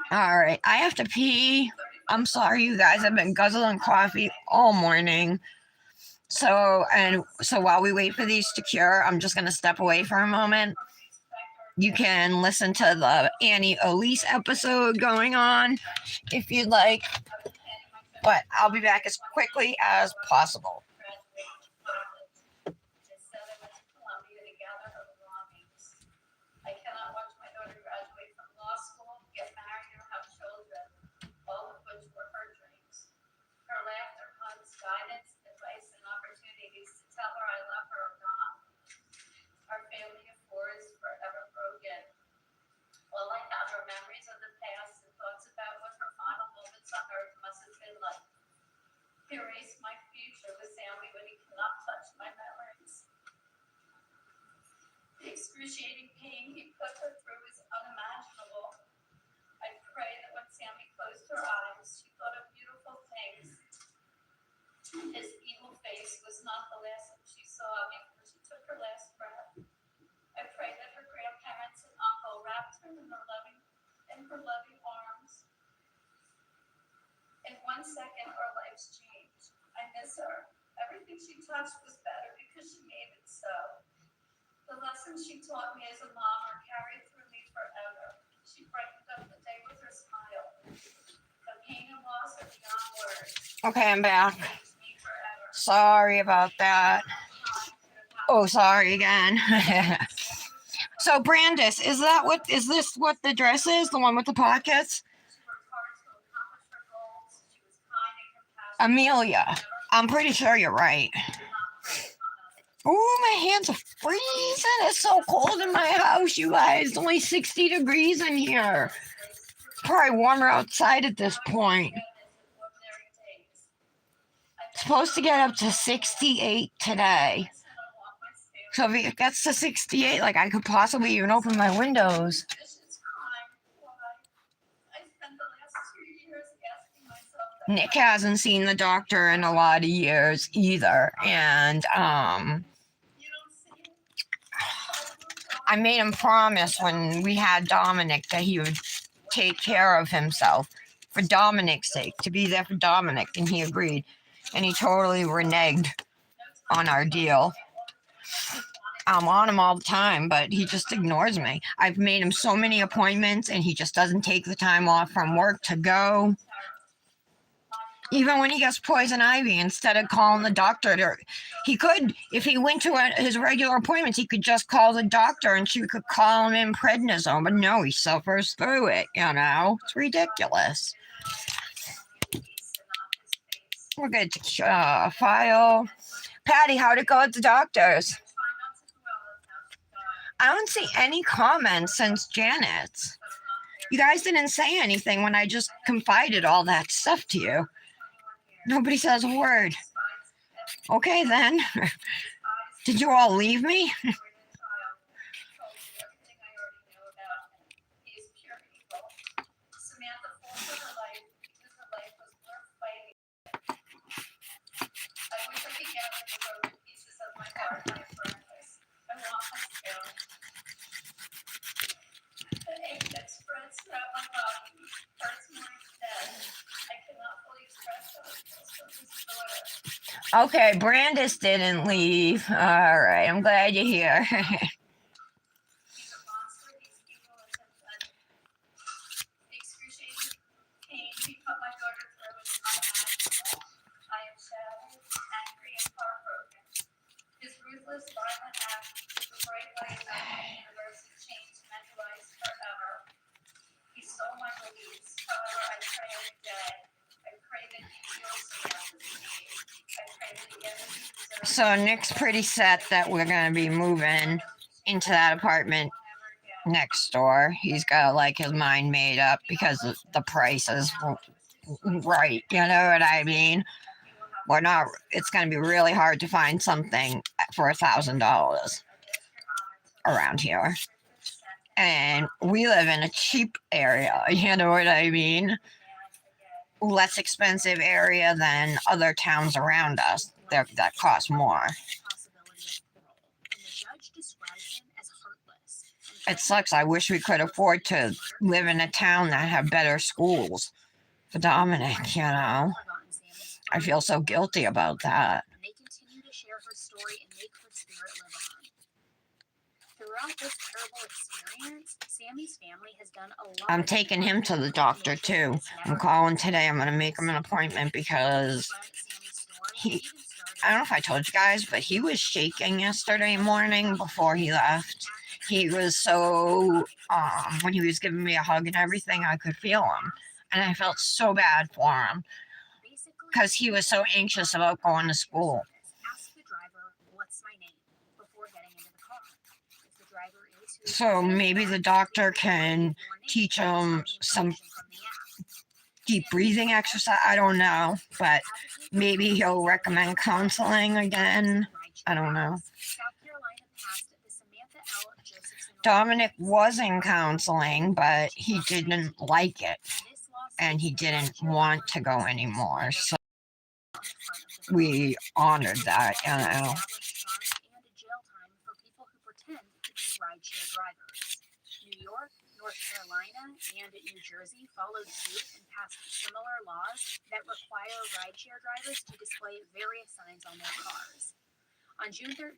All right, I have to pee. I'm sorry, you guys. I've been guzzling coffee all morning. So while we wait for these to cure, I'm just gonna step away for a moment. You can listen to the Annie Elise episode going on if you'd like, but I'll be back as quickly as possible. I cannot watch my daughter graduate from law school, get married, or have children, all of which were her dreams. Her laughter, hugs, guidance, advice, and opportunities to tell her I love her are gone. Our family of four is forever broken. All I have are memories of the past and thoughts about what her final moments on earth must have been like. He erased my future with Sammy when he cannot touch my memories. The excruciating pain he put her through is unimaginable. I pray that when Sammy closed her eyes, she thought of beautiful things. His evil face was not the last that she saw before she took her last breath. I pray that her grandparents and uncle wrapped her in her loving arms. In 1 second, our lives changed. I miss her. Everything she touched was better because she made it so. The lessons she taught me as a mom are carried through me forever. She brightened up the day with her smile. The pain and loss are beyond words. Okay, I'm back. Sorry about that. Oh, sorry again. So, Brandis, is this what the dress is? The one with the pockets? Amelia, I'm pretty sure you're right. Oh, my hands are freezing. It's so cold in my house, you guys. It's only 60 degrees in here. It's probably warmer outside at this point. It's supposed to get up to 68 today. So if it gets to 68, like I could possibly even open my windows. Nick hasn't seen the doctor in a lot of years either. And I made him promise when we had Dominic that he would take care of himself for Dominic's sake, to be there for Dominic, and he agreed. And he totally reneged on our deal. I'm on him all the time, but he just ignores me. I've made him so many appointments, and he just doesn't take the time off from work to go. Even when he gets poison ivy, instead of calling the doctor, he could, if he went to his regular appointments, he could just call the doctor and she could call him in prednisone. But no, he suffers through it, It's ridiculous. We're good to file. Patty, how'd it go at the doctor's? I don't see any comments since Janet's. You guys didn't say anything when I just confided all that stuff to you. Nobody says a word. Okay, then. Did you all leave me? Okay, Brandis didn't leave. All right, I'm glad you're here. So Nick's pretty set that we're going to be moving into that apartment next door. He's got like his mind made up because the price is right. You know what I mean? We're not. It's going to be really hard to find something for $1,000 around here, and we live in a cheap area. You know what I mean? Less expensive area than other towns around us that cost more. It sucks. I wish we could afford to live in a town that have better schools for Dominic, you know. I feel so guilty about that. They continue to share her story and make her spirit live on. Throughout this terrible experience, Sammy's family has done a lot. I'm taking him to the doctor too. I'm calling today. I'm going to make him an appointment because I don't know if I told you guys, but he was shaking yesterday morning before he left. He was so, when he was giving me a hug and everything, I could feel him. And I felt so bad for him because he was so anxious about going to school. Ask the driver, "What's my name?" before getting into the car. If the driver is So maybe the doctor can teach him some deep breathing exercise. I don't know, but maybe he'll recommend counseling again. I don't know. Dominic was in counseling, but he didn't like it and he didn't want to go anymore. So we honored that, you know. New York, North Carolina, and New Jersey followed suit and passed similar laws that require rideshare drivers to display various signs on their cars. On June 13,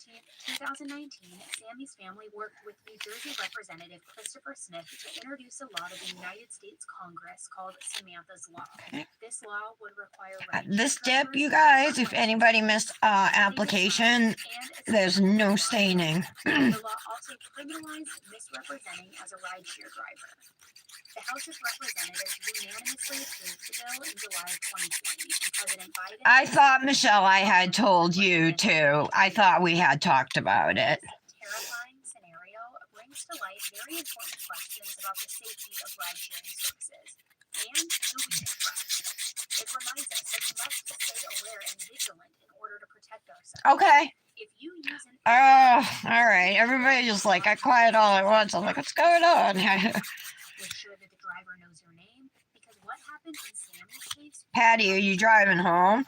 2019, Sammy's family worked with New Jersey Representative Christopher Smith to introduce a law to the United States Congress called Samantha's Law. This law would require this dip, you guys, if anybody missed application, there's no staining. The law also criminalized misrepresenting as a rideshare driver. The House of Representatives unanimously approved the bill in July of 2020, and President Biden... I thought, Michelle, I had told you too. I thought we had talked about it. This terrifying scenario brings to light very important questions about the safety of ride-sharing services and who we can trust. It reminds us that we must stay aware and vigilant in order to protect ourselves. Okay. If you use an... Oh, all right. Everybody just like, I quiet all at once. I'm like, what's going on? Make sure that the driver knows your name, because what happened in Sammy's case... Patty, are you driving home? And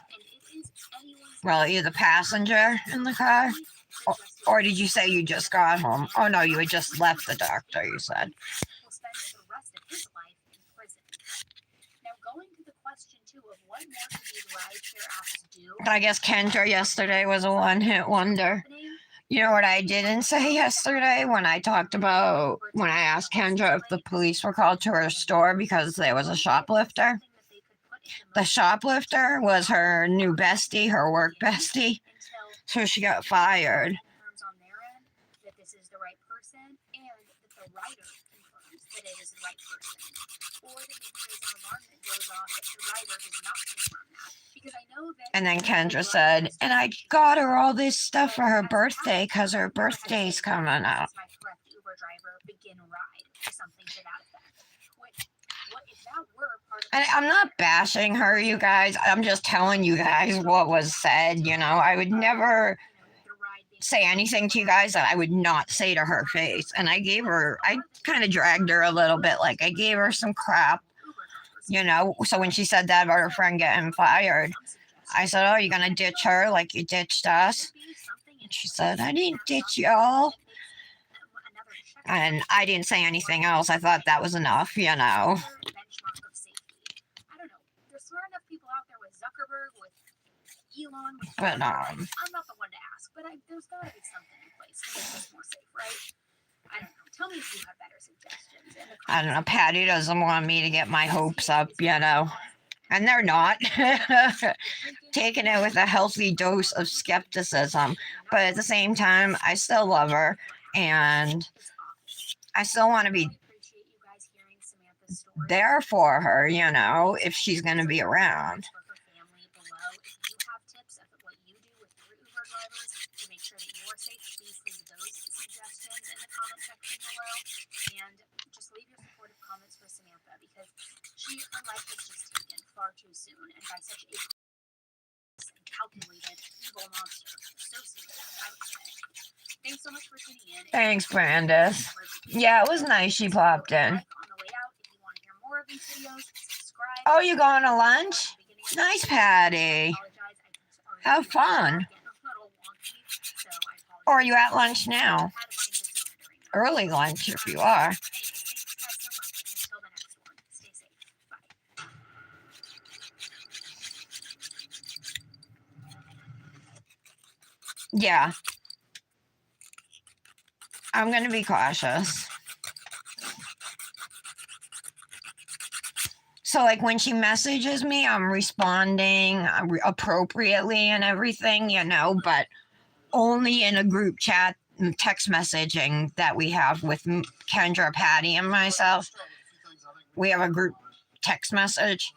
it is anyone's... Well, are you the passenger in the car? Or did you say you just got home? Oh, no, you had just left the doctor, you said. Will spend the rest of his life in prison. Now, going to the question, too, of what more could these rideshare apps do... I guess Kendra yesterday was a one-hit wonder. You know what I didn't say yesterday when I talked about, when I asked Kendra if the police were called to her store because there was a shoplifter? The shoplifter was her new bestie, her work bestie. So she got fired. On their end that this is the right person, and that the writer confirms that it is the right person. Or that maybe there's an alarm that goes off if the writer does not confirm that. Because I know that... And then Kendra said, and I got her all this stuff for her birthday because her birthday's coming up. My correct Uber driver begin ride or something to that effect. Which, what if that were part of... And I'm not bashing her, you guys. I'm just telling you guys what was said, you know. I would never say anything to you guys that I would not say to her face. And I kind of dragged her a little bit. Like, I gave her some crap, you know. So when she said that about her friend getting fired, I said, oh, you're going to ditch her like you ditched us? And she said, I didn't ditch y'all. And I didn't say anything else. I thought that was enough, you know. Benchmark of safety. I don't know. There's smart enough people out there with Zuckerberg, with Elon, with... But I'm not the one to ask, but there's got to be something in place to make this more safe, right? I don't know. Tell me if you have better suggestions. I don't know. Patty doesn't want me to get my hopes up, you know. And they're not. Taking it with a healthy dose of skepticism. But at the same time, I still love her. And I still want to be there for her, you know, if she's going to be around. because her life was just taken far too soon and by such a calculated evil monster, sociopath, I would say. Thanks so much for tuning in. Thanks, Brandis. Yeah, it was nice she popped in. On the way out, if you want to hear more of these videos, subscribe. Oh, you going to lunch? Nice, Patty. Have fun. Or are you at lunch now? Early lunch if you are. Yeah. I'm going to be cautious. So, like, when she messages me, I'm responding appropriately and everything, you know, but only in a group chat, text messaging that we have with Kendra, Patty, and myself. We have a group text message.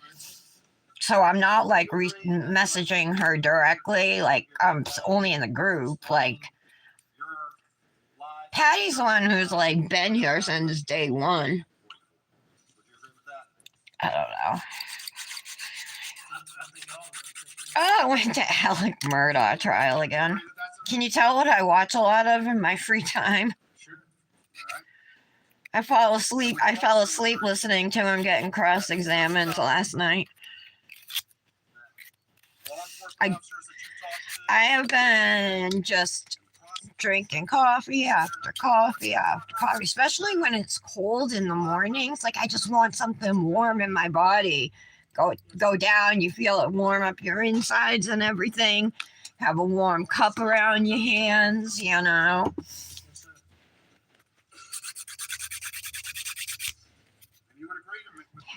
So I'm not, like, messaging her directly. Like, I'm only in the group. Like, Patty's the one who's, like, been here since day one. I don't know. Oh, I went to Alec Murdaugh trial again. Can you tell what I watch a lot of in my free time? I fell asleep listening to him getting cross-examined last night. I have been just drinking coffee after coffee after coffee, especially when it's cold in the mornings. Like, I just want something warm in my body. Go down, you feel it warm up your insides and everything. Have a warm cup around your hands, you know.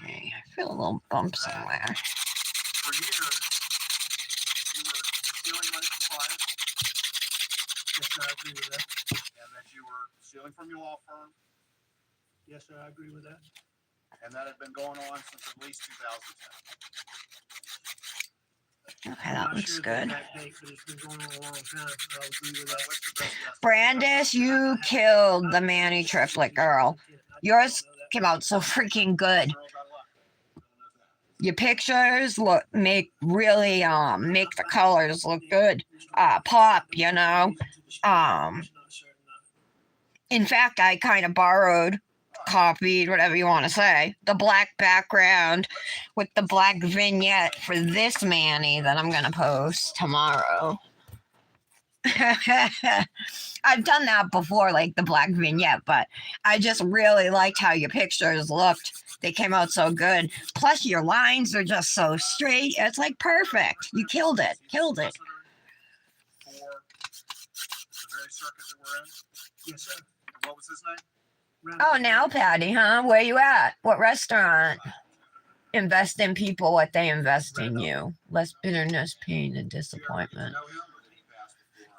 Okay, I feel a little bump somewhere. For years, you were stealing money from clients. Yes, sir, I agree with that. And that you were stealing from your law firm. Yes, sir, I agree with that. And that had been going on since at least 2010. Okay, that looks good. That date, but it's been going on a long time. I agree with that. What's your best guess? Brandis, you killed the Manny triplet, girl. Yours came out so freaking good. Your pictures make the colors look good. Pop, you know. In fact, I kind of copied, whatever you want to say, the black background with the black vignette for this Manny that I'm gonna post tomorrow. I've done that before, like the black vignette, but I just really liked how your pictures looked. They came out so good. Plus, your lines are just so straight. It's like perfect. You killed it. Killed it. For the very circuit that we're in. Yes, sir. What was his name? Oh, now, Patty, huh? Where you at? What restaurant? Invest in people what they invest in you. Less bitterness, pain, and disappointment.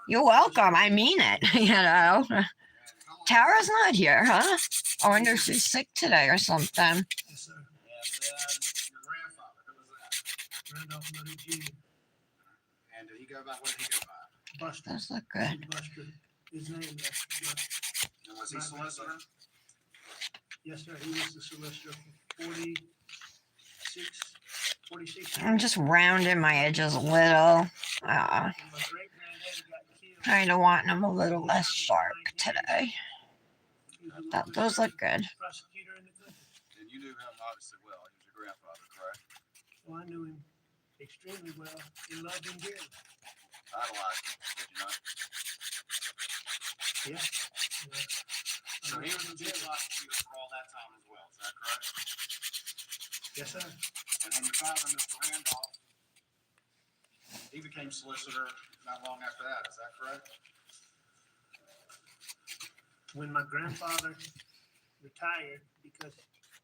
You're welcome. I mean it, you know. Tara's not here, huh? I wonder if she's sick today or something. Yes, sir. And then your grandfather, who was that? Randolph Murray Jr. And did he go by, what did he go by? Buster. Those look good. Buster. His name was Buster. And was he solicitor? Yes, sir. He was the solicitor for 46 years. I'm just rounding my edges a little. And my great-granddaddy got killed. Kind of wanting them a little less sharp today. Those look good. Prosecutor in the country. And you knew him obviously well. He was your grandfather, correct? Well, I knew him extremely well. He loved him dearly. Idolized him, did you not? Yeah. So he was a jail prosecutor for all that time as well, is that correct? Yes, sir. And then your father, Mr. Randolph, he became solicitor not long after that, is that correct? When my grandfather retired, because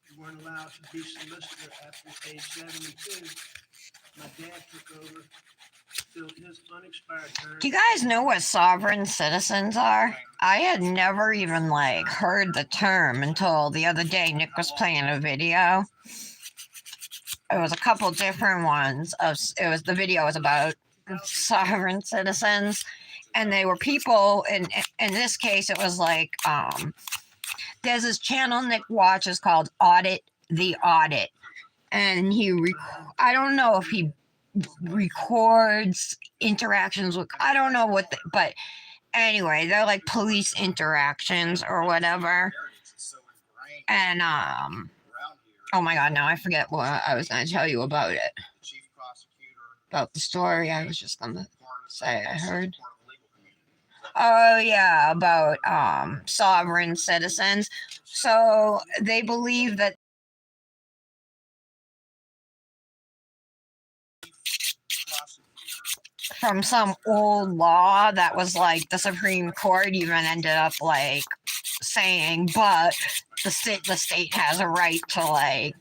you weren't allowed to be solicitor after age 72, my dad took over, filled his unexpired term. Do you guys know what sovereign citizens are? I had never even heard the term until the other day. Nick was playing a video. It was a couple different ones. The video was about sovereign citizens, and they were people. In this case, it was there's this channel Nick watches called Audit the audit, and I don't know if he records interactions with, I don't know what, but anyway, they're like police interactions or whatever. And oh my god, now I forget what I was going to tell you about it. About the story I was just going to say I heard. Oh yeah, about sovereign citizens. So they believe that from some old law that was like the Supreme Court even ended up like saying, but the state has a right to like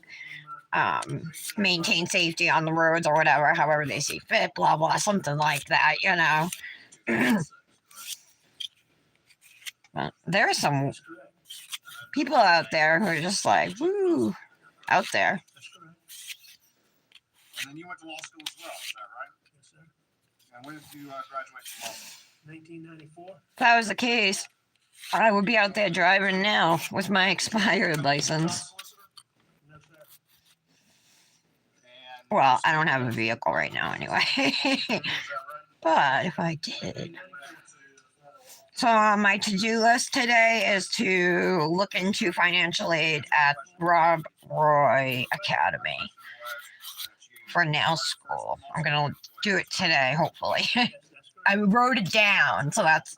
maintain safety on the roads or whatever, however they see fit, blah blah, something like that, you know. But there are some people out there who are just like, woo, out there. And then you went to law school as well, is that right? Yes, sir. And when did you graduate from law school? 1994. If that was the case, I would be out there driving now with my expired license. No, sir. And Well, I don't have a vehicle right now anyway. is that right? But if I did. So on my to-do list today is to look into financial aid at Rob Roy Academy for nail school. I'm going to do it today, hopefully. Yes, that's correct. I wrote it down, so that's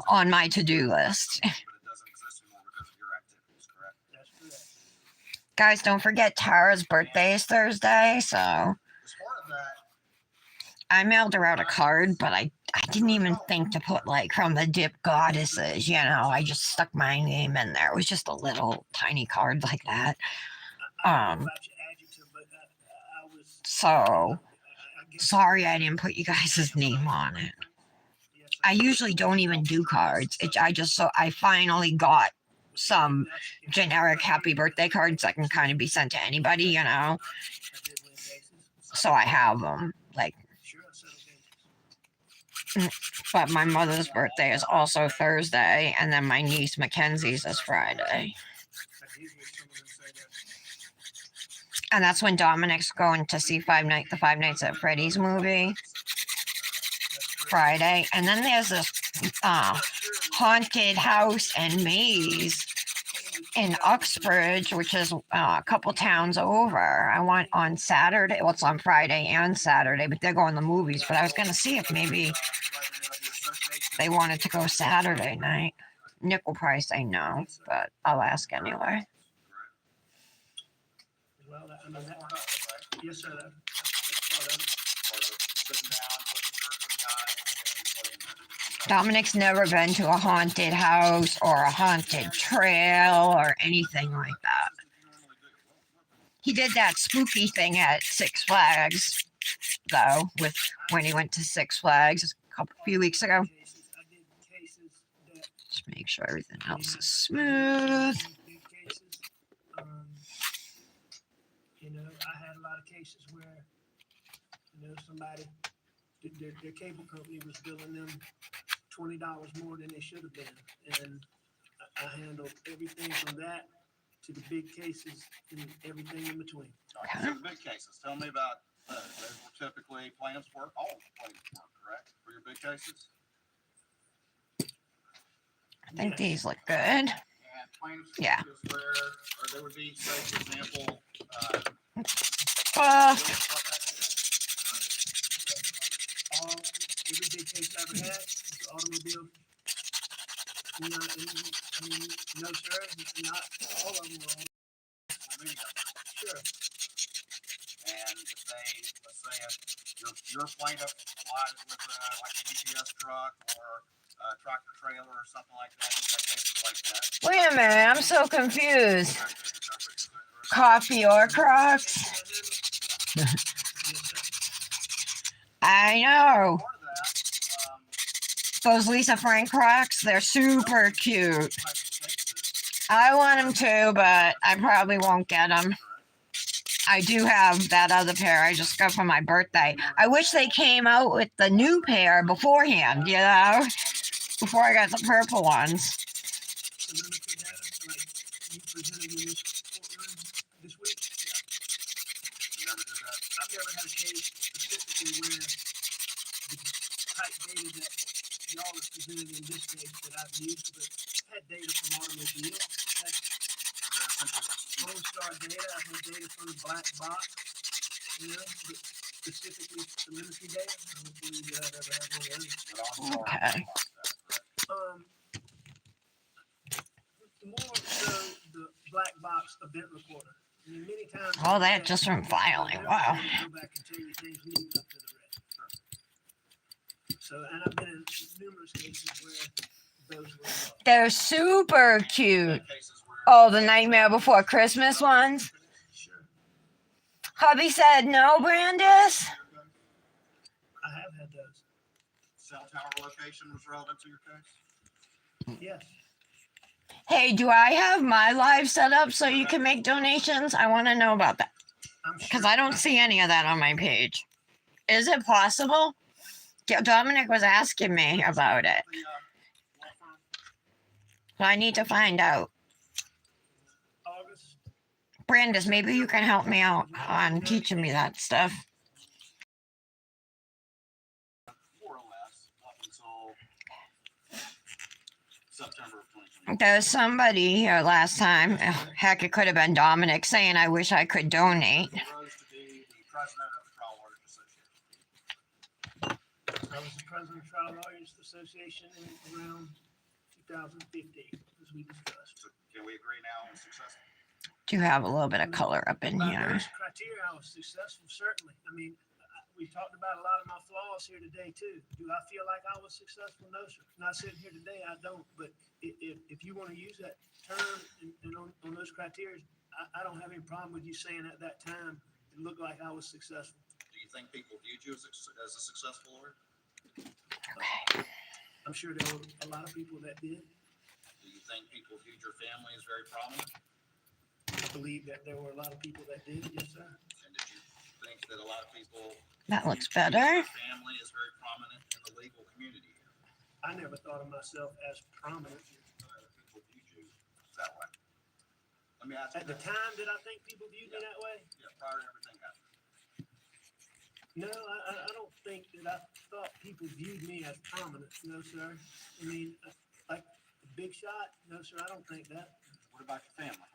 on my to-do list. But it doesn't exist anymore because of your activities, correct? That's correct. Guys, don't forget Tara's birthday is Thursday, so As part of that, I mailed her out a card, but I didn't even think to put like from the Dipp'd goddesses, you know. I just stuck my name in there. It was just a little tiny card like that. I don't know about your adjective, but I was. So I guess- sorry I didn't put you guys' name on it. Yes, sir. I usually don't even do cards. I finally got some generic happy birthday cards that can kind of be sent to anybody, you know. I did win cases. So I have them. Like, Sure, I settled cases. but my mother's birthday is also Thursday, and then my niece Mackenzie's is Friday. I did hear some of them say that. And that's when Dominic's going to see the Five Nights at Freddy's movie Friday. And then there's this haunted house and maze in Uxbridge, which is a couple towns over. I want on Saturday. Well, it's on Friday and Saturday, but they're going to the movies. But I was going to see if maybe they wanted to go Saturday night. Nick will probably say no, but I'll ask anyway. Well, I mean, yes, sir. That's part of it. Dominic's never been to a haunted house or a haunted trail or anything like that. He did that spooky thing at Six Flags, though, when he went to Six Flags a few weeks ago. I did cases that Just make sure everything else is smooth. big cases. You know, I had a lot of cases where, you know, somebody, their cable company was billing them $20 more than they should have been. And I handled everything from that to the big cases and everything in between. So the big cases, tell me about those. Those were typically plaintiff's work, all plaintiff's work, correct, for your big cases? I think these look good. And plaintiff's Yeah. work is where, or there would be, say, for example, Every big case I ever had was automobile. You know, I mean, no, sir, not all of them were. Sure. and if they, let's say, your plaintiff applies with like a UPS truck or a tractor trailer or something like that, you've got cases like that. Wait a minute, I'm so confused. Tax recovery, is that correct? Coffee or Crocs? Yes, sir. I know. Part of that, Those Lisa Frank Crocs, they're super cute. types of cases, I want them too, but I probably won't get them. I do have that other pair I just got for my birthday. I wish they came out with the new pair beforehand, you know, before I got the purple ones. So limited data, like presented in this courtroom this week? You never did that? I've never had a case specifically where the type data that y'all have presented in this case that I've used, but I've had data from automobile, I've had Lone Star data, I've had data from the black box, you know, but specifically telemetry data. I don't believe that I've ever had one of those. But I'm Okay. More so the black box event recorder. I mean, many times. Oh, that just from filing. Wow. Go back and tell you things leading up to the wreck. So, and I've been in numerous cases where those were. They're super cute. cases where Oh, the Nightmare Before Christmas ones. Sure. Hubby said no, Brandis. I have had those. cell tower location was relevant to your case? Yes. Hey, do I have my live set up so you can make donations? I want to know about that I'm because sure. I don't see any of that on my page. Is it possible? Yeah, Dominic was asking me about it. The law firm? So I need to find out. August. Brandis, maybe you can help me out on teaching me that stuff. More or less up until September of 2020. There was somebody here last time. Heck, it could have been Dominic saying, I wish I could donate. He rose to be the president of the Trial Lawyers Association. I was the president of Trial Lawyers Association in around 2015, as we discussed. So can we agree now on success? Do have a little bit of color up in By here. those criteria, I was successful, certainly. I mean, we talked about a lot of my flaws here today, too. Do I feel like I was successful? No, sir. Not sitting here today, I don't. But if you want to use that term and on those criteria, I don't have any problem with you saying at that time it looked like I was successful. Do you think people viewed you as a successful lawyer? Okay. I'm sure there were a lot of people that did. Do you think people viewed your family as very prominent? I believe that there were a lot of people that did, yes, sir. And did you think that a lot of people That looks viewed you better. and your family is very prominent in the legal community here? I never thought of myself as prominent. People viewed you that way. Let me ask you At the this. time, did I think people viewed me that way? Yeah, prior to everything happening. No, I don't think that I thought people viewed me as prominent. No, sir. I mean, like a big shot? No, sir, I don't think that. What about your family?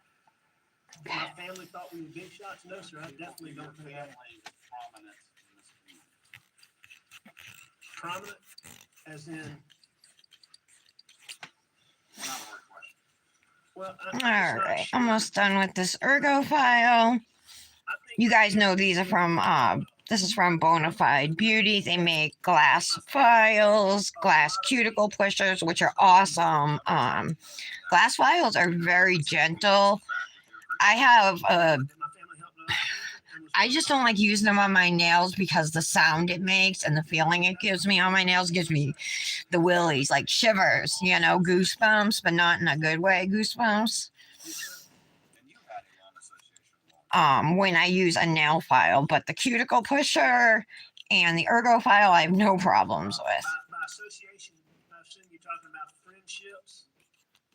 My family thought we were big shots? No, sir, I definitely Your don't think that. family is prominent in this community. Prominent, as in, Not a word question. well, All right, almost done with this ergo file. You guys know these are from, this is from Bonafide Beauty. They make glass files, glass cuticle pushers, which are awesome. Glass files are very gentle. I have I just don't like using them on my nails because the sound it makes and the feeling it gives me on my nails gives me the willies, like shivers, you know, goosebumps, but not in a good way, goosebumps. And you had a long association with law. When I use a nail file, but the cuticle pusher and the ergo file I have no problems with. By association, I assume you're talking about friendships?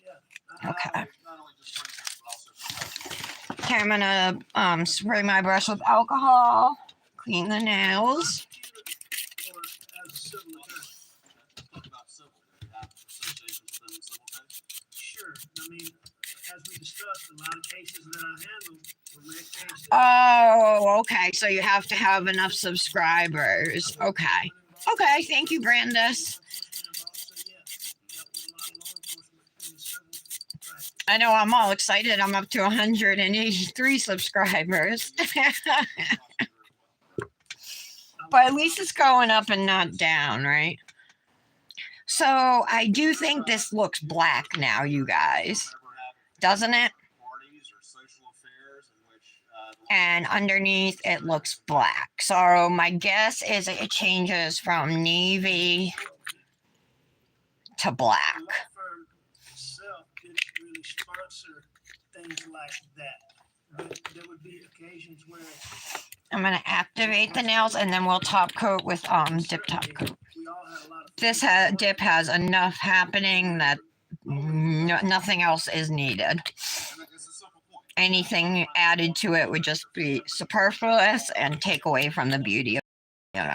Yeah. Okay. Not only just friendships, but also professional. Okay, I'm gonna spray my brush with alcohol, clean the nails. Or as a civil attorney? Talk about civil. Do you have associations within the civil case? Sure. I mean, as we discussed, a lot of cases that I handled were red cases. Oh, okay. So you have to have enough subscribers. Okay. Okay, thank you, Brandis. I know I'm all excited. I'm up to 183 subscribers. But at least it's going up and not down, right? So I do think this looks black now, you guys. Doesn't it? Parties or social affairs in which And underneath it looks black. So my guess is it changes from navy to black. The law firm itself didn't really sponsor things like that. But there would be occasions where I'm gonna activate the nails and then we'll top coat with dip top coat. we all had a lot of. This dip has enough happening that nothing else is needed. and it's the anything added to it would just be superfluous and take away from the beauty of it. in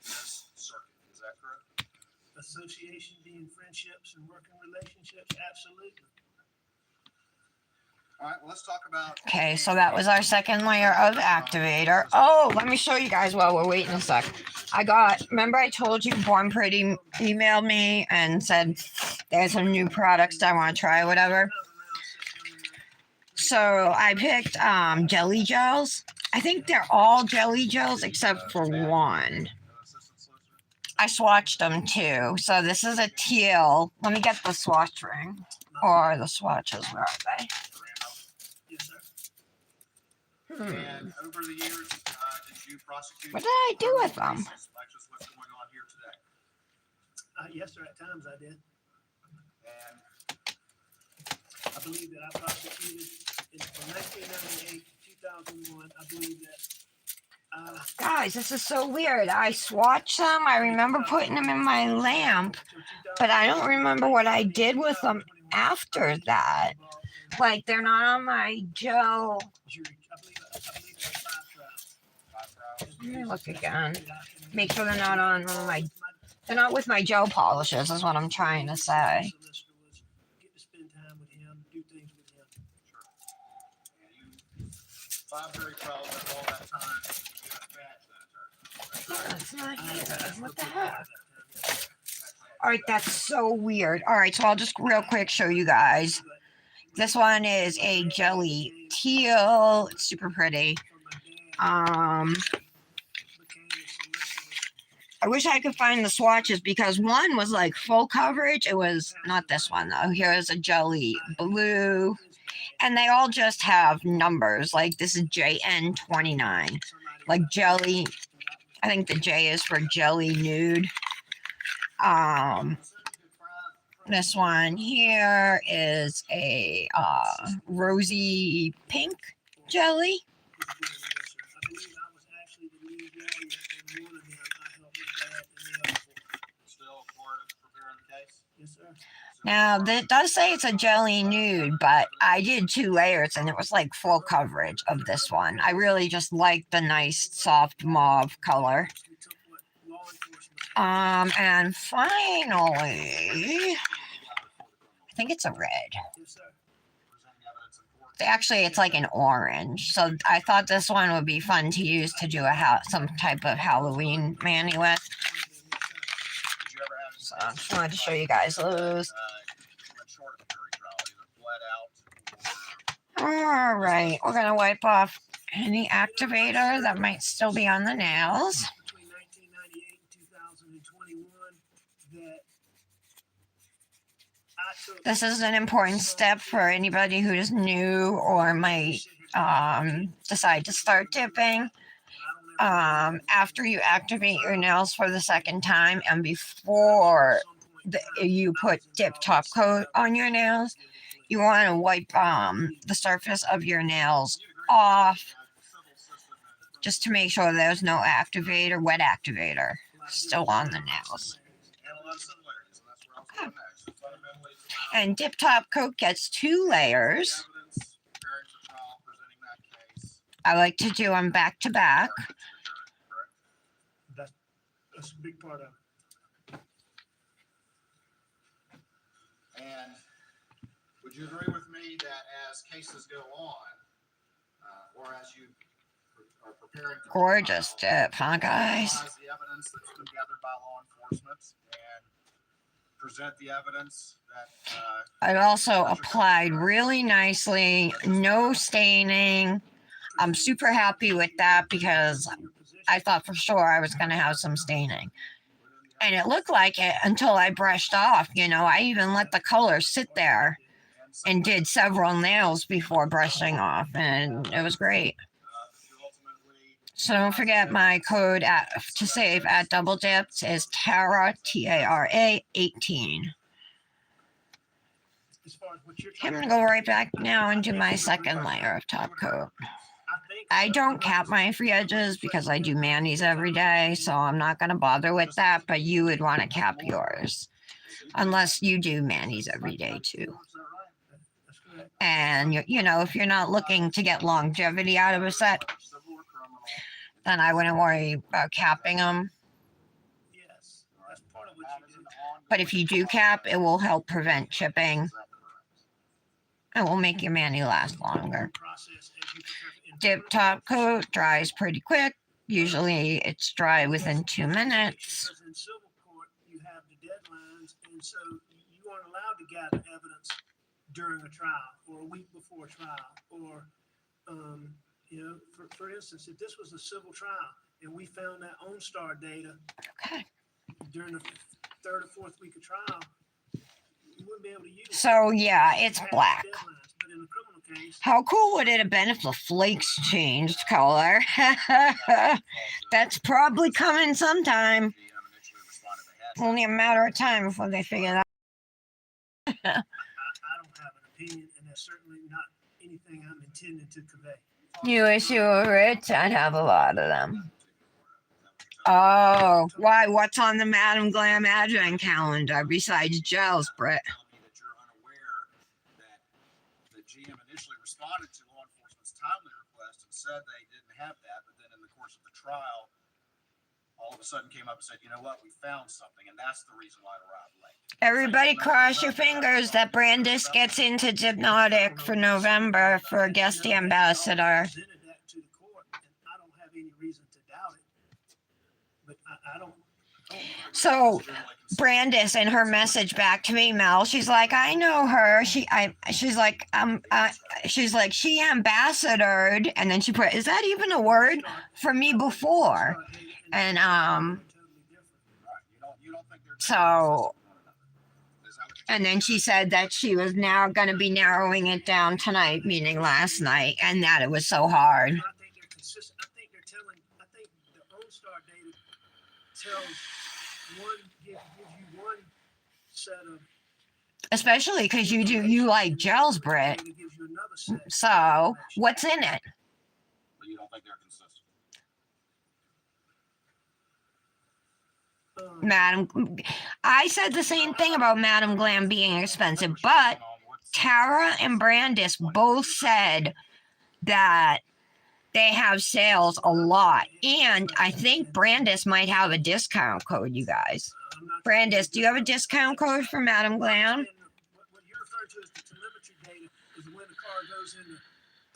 this circuit. Is that correct? Association being friendships and working relationships, absolutely. All right, well, let's talk about. Okay, so that was our second layer of activator. Oh, let me show you guys while we're waiting a sec. Remember I told you Born Pretty emailed me and said there's some new products I want to try, whatever. So I picked jelly gels. I think they're all jelly gels except for one. I swatched them too. So this is a teal. Let me get the swatch ring. Or the swatches, where are they? Yes, sir. And over the years, did you prosecute? What did I do with them? Like just what's going on here today? Yes, sir, at times I did. And I believe that I prosecuted from 1998 to 2001. I believe that. Guys, this is so weird. I swatched them. I remember putting them in my lamp, but I don't remember what I did with them after that. Like, they're not on my gel. Let me look again. Make sure they're not on one of my. They're not with my gel polishes, is what I'm trying to say. Get to spend time with him, do things with him. you, Bob, very proud of all that time. You got a badge then, sir. It's not here. What the heck? All right, that's so weird. All right, so I'll just real quick show you guys. This one is a jelly teal. It's super pretty. I wish I could find the swatches because one was like full coverage. It was not this one though. Here's a jelly blue. And they all just have numbers. Like this is JN29. Like jelly. I think the J is for jelly nude. This one here is a rosy pink jelly. Now, it does say it's a jelly nude, but I did 2 layers and it was like full coverage of this one. I really just like the nice soft mauve color. And finally, I think it's a red. Actually, it's like an orange. So I thought this one would be fun to use to do some type of Halloween mani with. So I just wanted to show you guys those. All right, we're gonna wipe off any activator that might still be on the nails. Between 1998 and 2021, that I took. This is an important step for anybody who is new or might decide to start dipping. After you activate your nails for the second time and before you put dip top coat on your nails, you want to wipe the surface of your nails off just to make sure there's no activator, wet activator, still on the nails. Okay. And dip top coat gets 2 layers. I like to do them back to back. That's a big part of it. And would you agree with me that as cases go on, or as you are preparing to Gorgeous dip, huh, guys? analyze the evidence that's been gathered by law enforcement and present the evidence that It also applied really nicely, no staining. I'm super happy with that because I thought for sure I was going to have some staining. And it looked like it until I brushed off. You know, I even let the color sit there and did several nails before brushing off. And it was great. So don't forget my code to save at Double Dipp'd is Tara, Tara 18. I'm going to go right back now and do my second layer of top coat. I don't cap my free edges because I do manis every day, so I'm not going to bother with that, but you would want to cap yours. Unless you do manis every day too. And you know, if you're not looking to get longevity out of a set, then I wouldn't worry about capping them. Yes, that's part of what you do. But if you do cap, it will help prevent chipping. It will make your mani last longer. Process as you prepare for Dip top coat dries pretty quick. Usually it's dry within 2 minutes. Because in civil court, you have the deadlines, and so you aren't allowed to gather evidence during a trial or a week before a trial. Or, you know, for instance, if this was a civil trial and we found that OnStar data Okay. during the third or fourth week of trial, you wouldn't be able to use it. So yeah, it's You have black. deadlines. But in a criminal case, How cool would it have been if the flakes changed color? That's probably coming sometime. Only a matter of time before they figure that out. I don't have an opinion, and that's certainly not anything I'm intending to convey. You wish you were rich? I'd have a lot of them. Oh, why? What's on the Madam Glam advent calendar besides gels, Britt? Tell me that you're unaware that the GM initially responded to law enforcement's timely request and said they didn't have that, but then in the course of the trial, all of a sudden came up and said, you know what, we found something, and that's the reason why it arrived late. Everybody cross your fingers that Brandis gets into Dipp'd for November for guest ambassador. I presented that to the court, and I don't have any reason to doubt it. But I don't. So Brandis, in her message back to me, Mel, she's like, I know her. She's like, she ambassadored, and then she put, is that even a word for me before? And so, and then she said that she was now going to be narrowing it down tonight, meaning last night, and that it was so hard. I think they're consistent. I think the OnStar data gives you one set of. Especially because you like gels, Britt. Data gives you another set. So what's in it? But you don't think they're consistent? Madam, I said the same thing about Madam Glam being expensive, but Tara and Brandis both said that they have sales a lot. And I think Brandis might have a discount code, you guys. Brandis, do you have a discount code for Madam Glam? What you're referring to as the telemetry data is when the car goes in the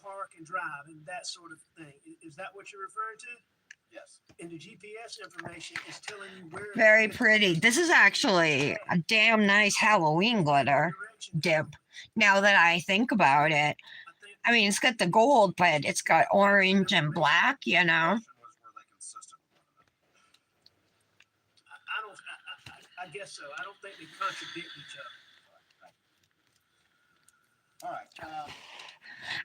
park and drive and that sort of thing. Is that what you're referring to? Yes. And the GPS information is telling you where. Very pretty. This is actually a damn nice Halloween glitter dip. Now that I think about it, I mean, it's got the gold, but it's got orange and black, you know. I guess so. I don't think they contradict each other. All right.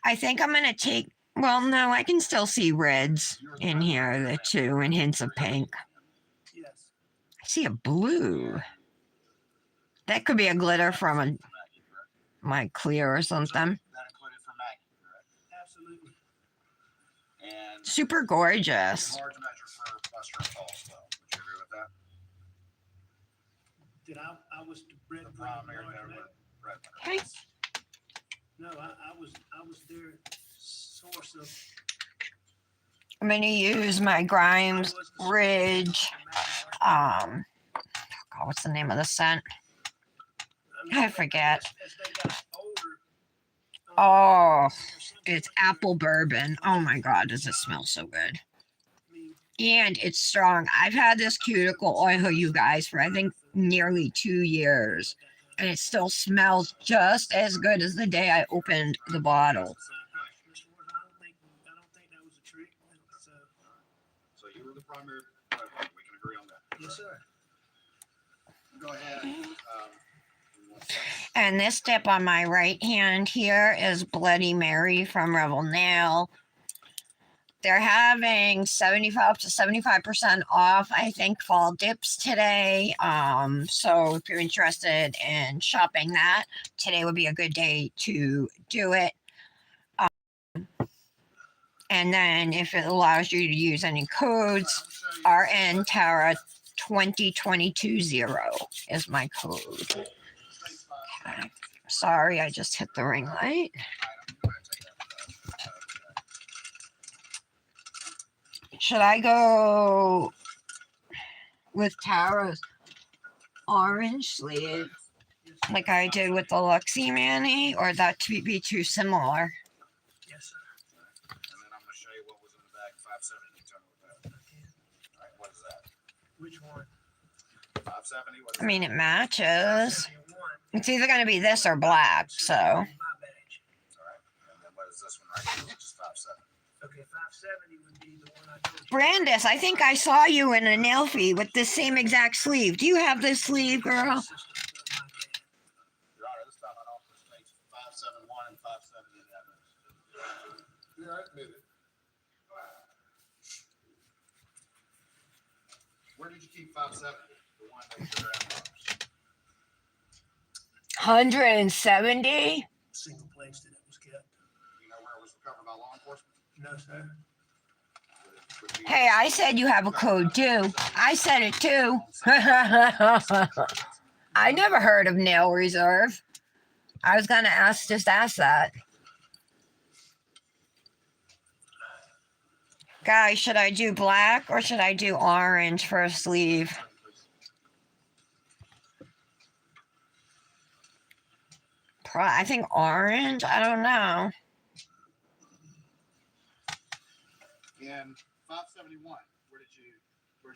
I think I'm going to take, well, no, I can still see reds in here, the two, and hints of pink. Yes. I see a blue. That could be a glitter from my clear or something. That included for Manicure, correct? Absolutely. And Super gorgeous. large measure for Buster and Paul as well. Would you agree with that? Did I was the bread The primary breadwinner. Okay. No, I was their source of. I'm going to use my Grimes Ridge. God, what's the name of the scent? I forget. As they got older, Oh, it's apple bourbon. Oh my God, does it smell so good? And it's strong. I've had this cuticle oil, you guys, for I think nearly 2 years. And it still smells just as good as the day I opened the bottle. Mr. Ward, I don't think that was a trick. So you were the primary breadwinner. We can agree on that. Yes, sir. Go ahead. And this dip on my right hand here is Bloody Mary from Rebel Nail. They're having 75 to 75% off, I think, fall dips today. So if you're interested in shopping that, today would be a good day to do it. And then if it allows you to use any codes, RN Tara 20220 is my code. Okay. Sorry, I just hit the ring light. item. Go ahead, take that. Should I go with Tara's orange sleeve like I did with the Luxie Manny, or that to be too similar? Yes, sir. And then I'm gonna show you what was in the bag. 570. Tell me what that. All right, what is that? Which one? 570. What is I mean, that? it matches. 71. It's either going to be this or black, so. My badge. All right. And then what is this one right here? Which is 570. Okay, 570 would be the one I told you. Brandis, I think I saw you in a nail fee with the same exact sleeve. Do you have this sleeve, girl? System for my dad. Your Honor, this time I offer space 571 and 570 in that. Yeah, I admit it. Where did you keep 570? The one that you're at. 170? Single place that it was kept. You know where it was recovered by law enforcement? No, sir. Would be- Hey, I said you have a code too. I said it too. I never heard of nail reserve. I was going to ask that. Guys, should I do black or should I do orange for a sleeve? I think orange. I don't know. In 571, where'd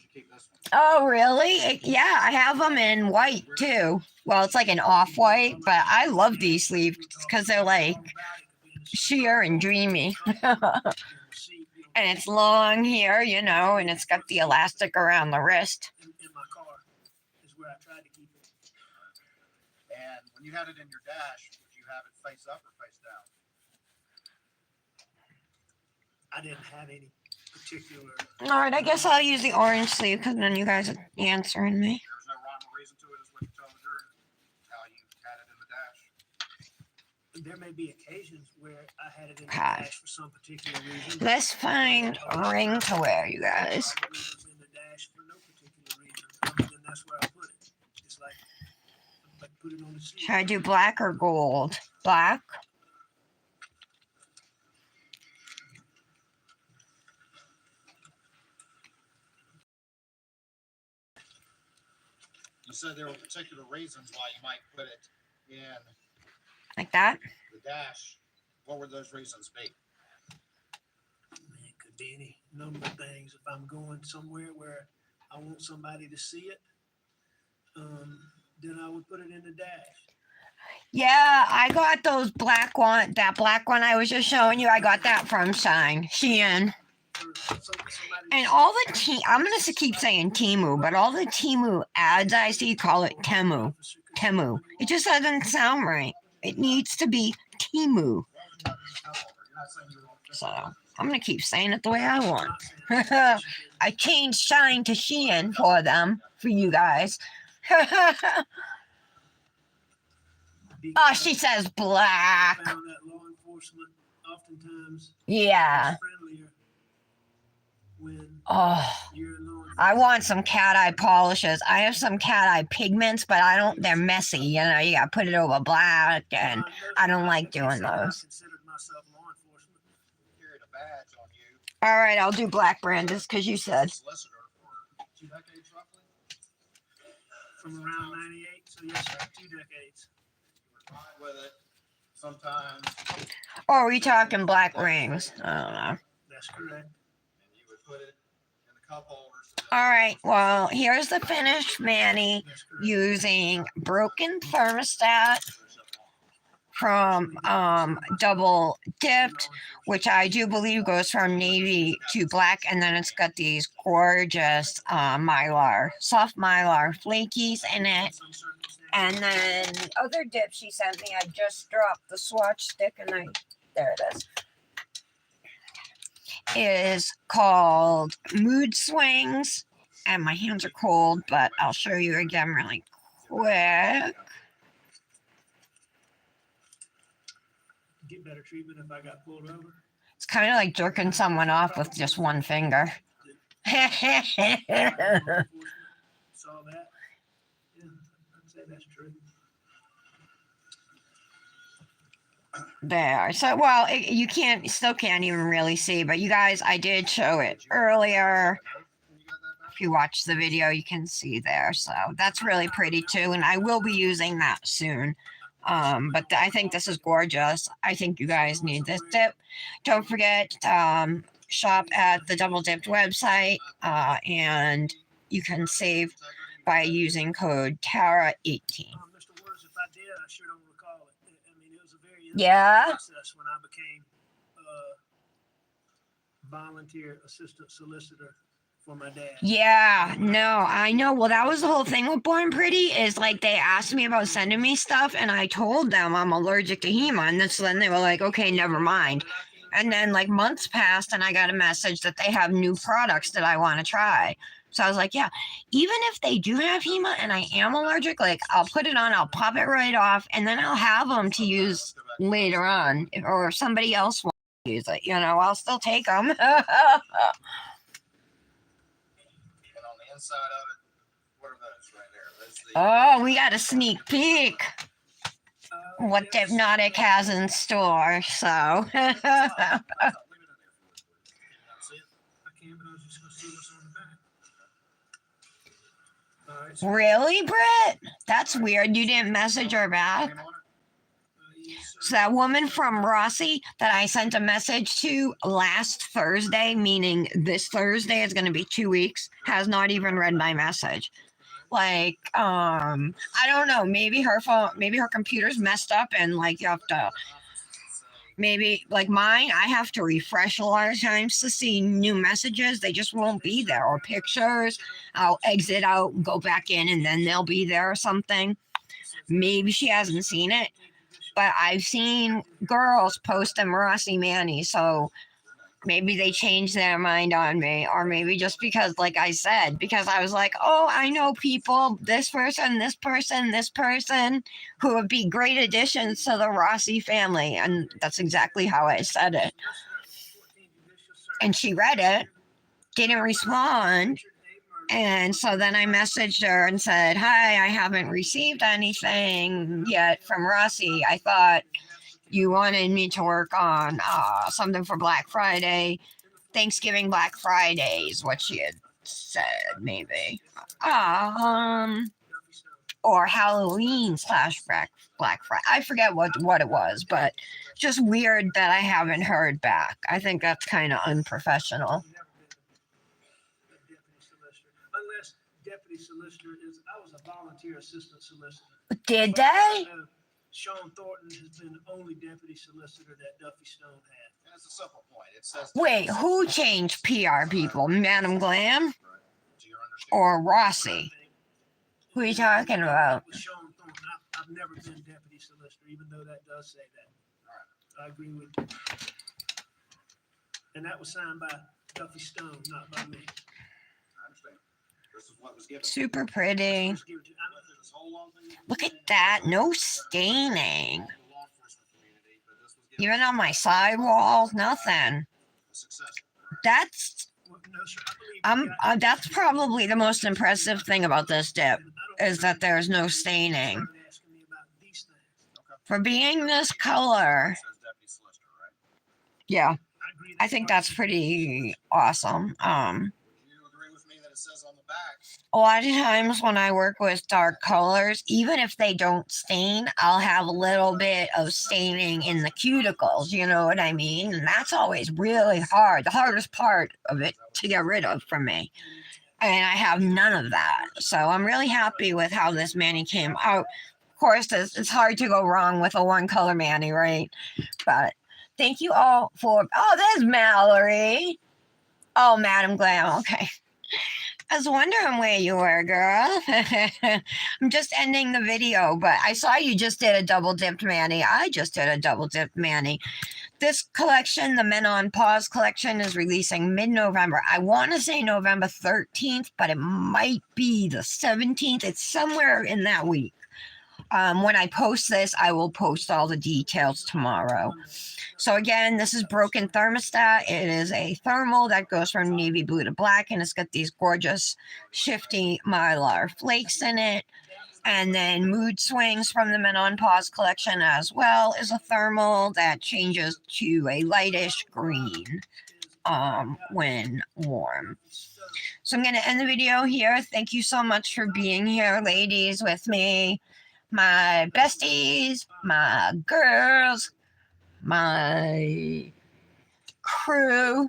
you keep this one? Oh, really? Yeah, I have them in white too. Well, it's like an off-white, but I love these sleeves because they're like sheer and dreamy. And it's long here, you know, and it's got the elastic around the wrist. In my car is where I tried to keep it. And when you had it in your dash, would you have it face up or face down? I didn't have any particular. All right, I guess I'll use the orange sleeve because then you guys are answering me. There's no rhyme or reason to it, is what you tell the jury. How you had it in the dash. There may be occasions where I had it in the Okay. dash for some particular reason. Let's find a ring to wear, you guys. It was in the dash for no particular reason, other than that's where I put it. It's like put it on the sleeve. Should I do black or gold? Black? You said there were particular reasons why you might put it in Like that? the dash. What would those reasons be? It could be any number of things. If I'm going somewhere where I want somebody to see it, then I would put it in the dash. Yeah, I got those black one, that black one I was just showing you. I got that from Shein. And all the I'm going to keep saying Temu, but all the Temu ads I see call it Temu. Temu. It just doesn't sound right. It needs to be Temu. So I'm going to keep saying it the way I want. I changed Shine to Shein for them, for you guys. Oh, she says black. I found that law enforcement oftentimes Yeah. is friendlier when Oh, you're in law enforcement. I want some cat eye polishes. I have some cat eye pigments, but I don't, they're messy. You know, you got to put it over black, and I don't like doing those. I considered myself law enforcement. Carried a badge on you. All right, I'll do black, Brandis, because you said. Solicitor for 2 decades roughly. From around 98, so yes, sir, 2 decades. You were fine with it. Sometimes. Or are we talking black rings? I don't know. That's correct. And you would put it in the cup holders. All right, well, here's the finished Manny That's correct. using broken thermostat from double dipped, which I do believe goes from navy to black, and then it's got these gorgeous mylar, soft mylar flakies in it. Some circumstances. And then the other dip she sent me, I just dropped the swatch stick, and there it is called Mood Swings. And my hands are cold, but I'll show you again really quick. Get better treatment if I got pulled over. It's kind of like jerking someone off with just one finger. Saw that. Yeah, I'd say that's true. there. So, well, you still can't even really see, but you guys, I did show it earlier. If you watch the video, you can see there. So that's really pretty too, and I will be using that soon. But I think this is gorgeous. I think you guys need this dip. Don't forget, shop at the Double Dipped website, and you can save by using code TARA18. Mr. Woods, if I did, I sure don't recall it. I mean, it was a very Yeah. process when I became volunteer assistant solicitor for my dad. Yeah, no, I know. Well, that was the whole thing with Born Pretty is like they asked me about sending me stuff, and I told them I'm allergic to HEMA, and then they were like, okay, never mind. And then like months passed, and I got a message that they have new products that I want to try. So I was like, yeah, even if they do have HEMA and I am allergic, like I'll put it on, I'll pop it right off, and then I'll have them to use later on, or if somebody else wants to use it, I'll still take them. Inside of it, what are those right there? Oh, we got a sneak peek what Hypnotic has in store. So I can, but I was just gonna see what's on the back. All right, so, really, Britt? That's weird. You didn't message her back. yes, So sir. that woman from Rossi that I sent a message to last Thursday, meaning this Thursday is going to be 2 weeks, has not even read my message. Like, I don't know. Maybe her phone, maybe her computer's messed up, and like you have to. Maybe like mine, I have to refresh a lot of times to see new messages. They just won't be there, or pictures. I'll exit out, go back in, and then they'll be there or something. Maybe she hasn't seen it, but I've seen girls post them Rossi Manny, so maybe they changed their mind on me, or maybe just because, like I said, because I was like, oh, I know people, this person, this person, this person, who would be great additions to the Rossi family, and that's exactly how I said it. And she read it, didn't respond. And so then I messaged her and said, hi, I haven't received anything yet from Rossi. I thought you wanted me to work on something for Black Friday. Thanksgiving Black Friday is what she had said, maybe. Or Halloween / Black Friday. I forget what it was, but just weird that I haven't heard back. I think that's kind of unprofessional. Unless deputy solicitor is, I was a volunteer assistant solicitor. Did But they? I know Sean Thornton has been the only deputy solicitor that Duffy Stone had. And it's a simple point. It says. Wait, who changed PR people? Madam Glam To your understanding. or Rossi? Who are you talking about? With Sean Thornton, I've never been deputy solicitor, even though that does say that. I agree with you. And that was signed by Duffy Stone, not by me. I understand. This is what was given. Super pretty. Just give it to- I know This whole long thing. Look at that. No staining. The law enforcement community, but this was given Even on my sidewalls, nothing. a success. That's well, no, sir, I believe you got- that's probably the most impressive thing about this dip is that there's no staining. Started asking me about these things. Okay. For being this color, It says deputy solicitor, right? yeah, I agree. I think that's pretty awesome. Would you agree with me that it says on the back? A lot of times when I work with dark colors, even if they don't stain, I'll have a little bit of staining in the cuticles, you know what I mean? And that's always really hard, the hardest part of it to get rid of for me. And I have none of that. So I'm really happy with how this Manny came out. Of course, it's hard to go wrong with a one color Manny, right? But thank you all for, oh, there's Mallory. Oh, Madam Glam, okay. I was wondering where you were, girl. I'm just ending the video, but I saw you just did a double dipped Manny. I just did a double dipped Manny. This collection, the Men on Pause collection, is releasing mid-November. I want to say November 13th, but it might be the 17th. It's somewhere in that week. When I post this, I will post all the details tomorrow. So again, this is Broken Thermostat. It is a thermal that goes from navy blue to black, and it's got these gorgeous shifty mylar flakes in it. And then Mood Swings from the Men on Pause collection as well is a thermal that changes to a lightish green when warm. So I'm going to end the video here. Thank you so much for being here, ladies, with me. My besties, my girls, my crew,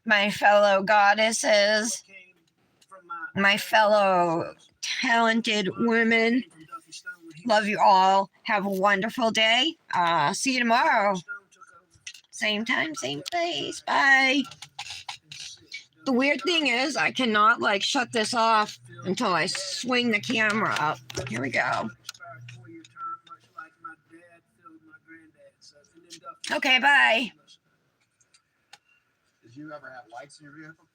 my fellow goddesses, my fellow talented women. Love you all. Have a wonderful day. See you tomorrow. Same time, same place. Bye. The weird thing is I cannot shut this off until I swing the camera up. Here we go. Okay, bye. Did you ever have lights in your vehicle?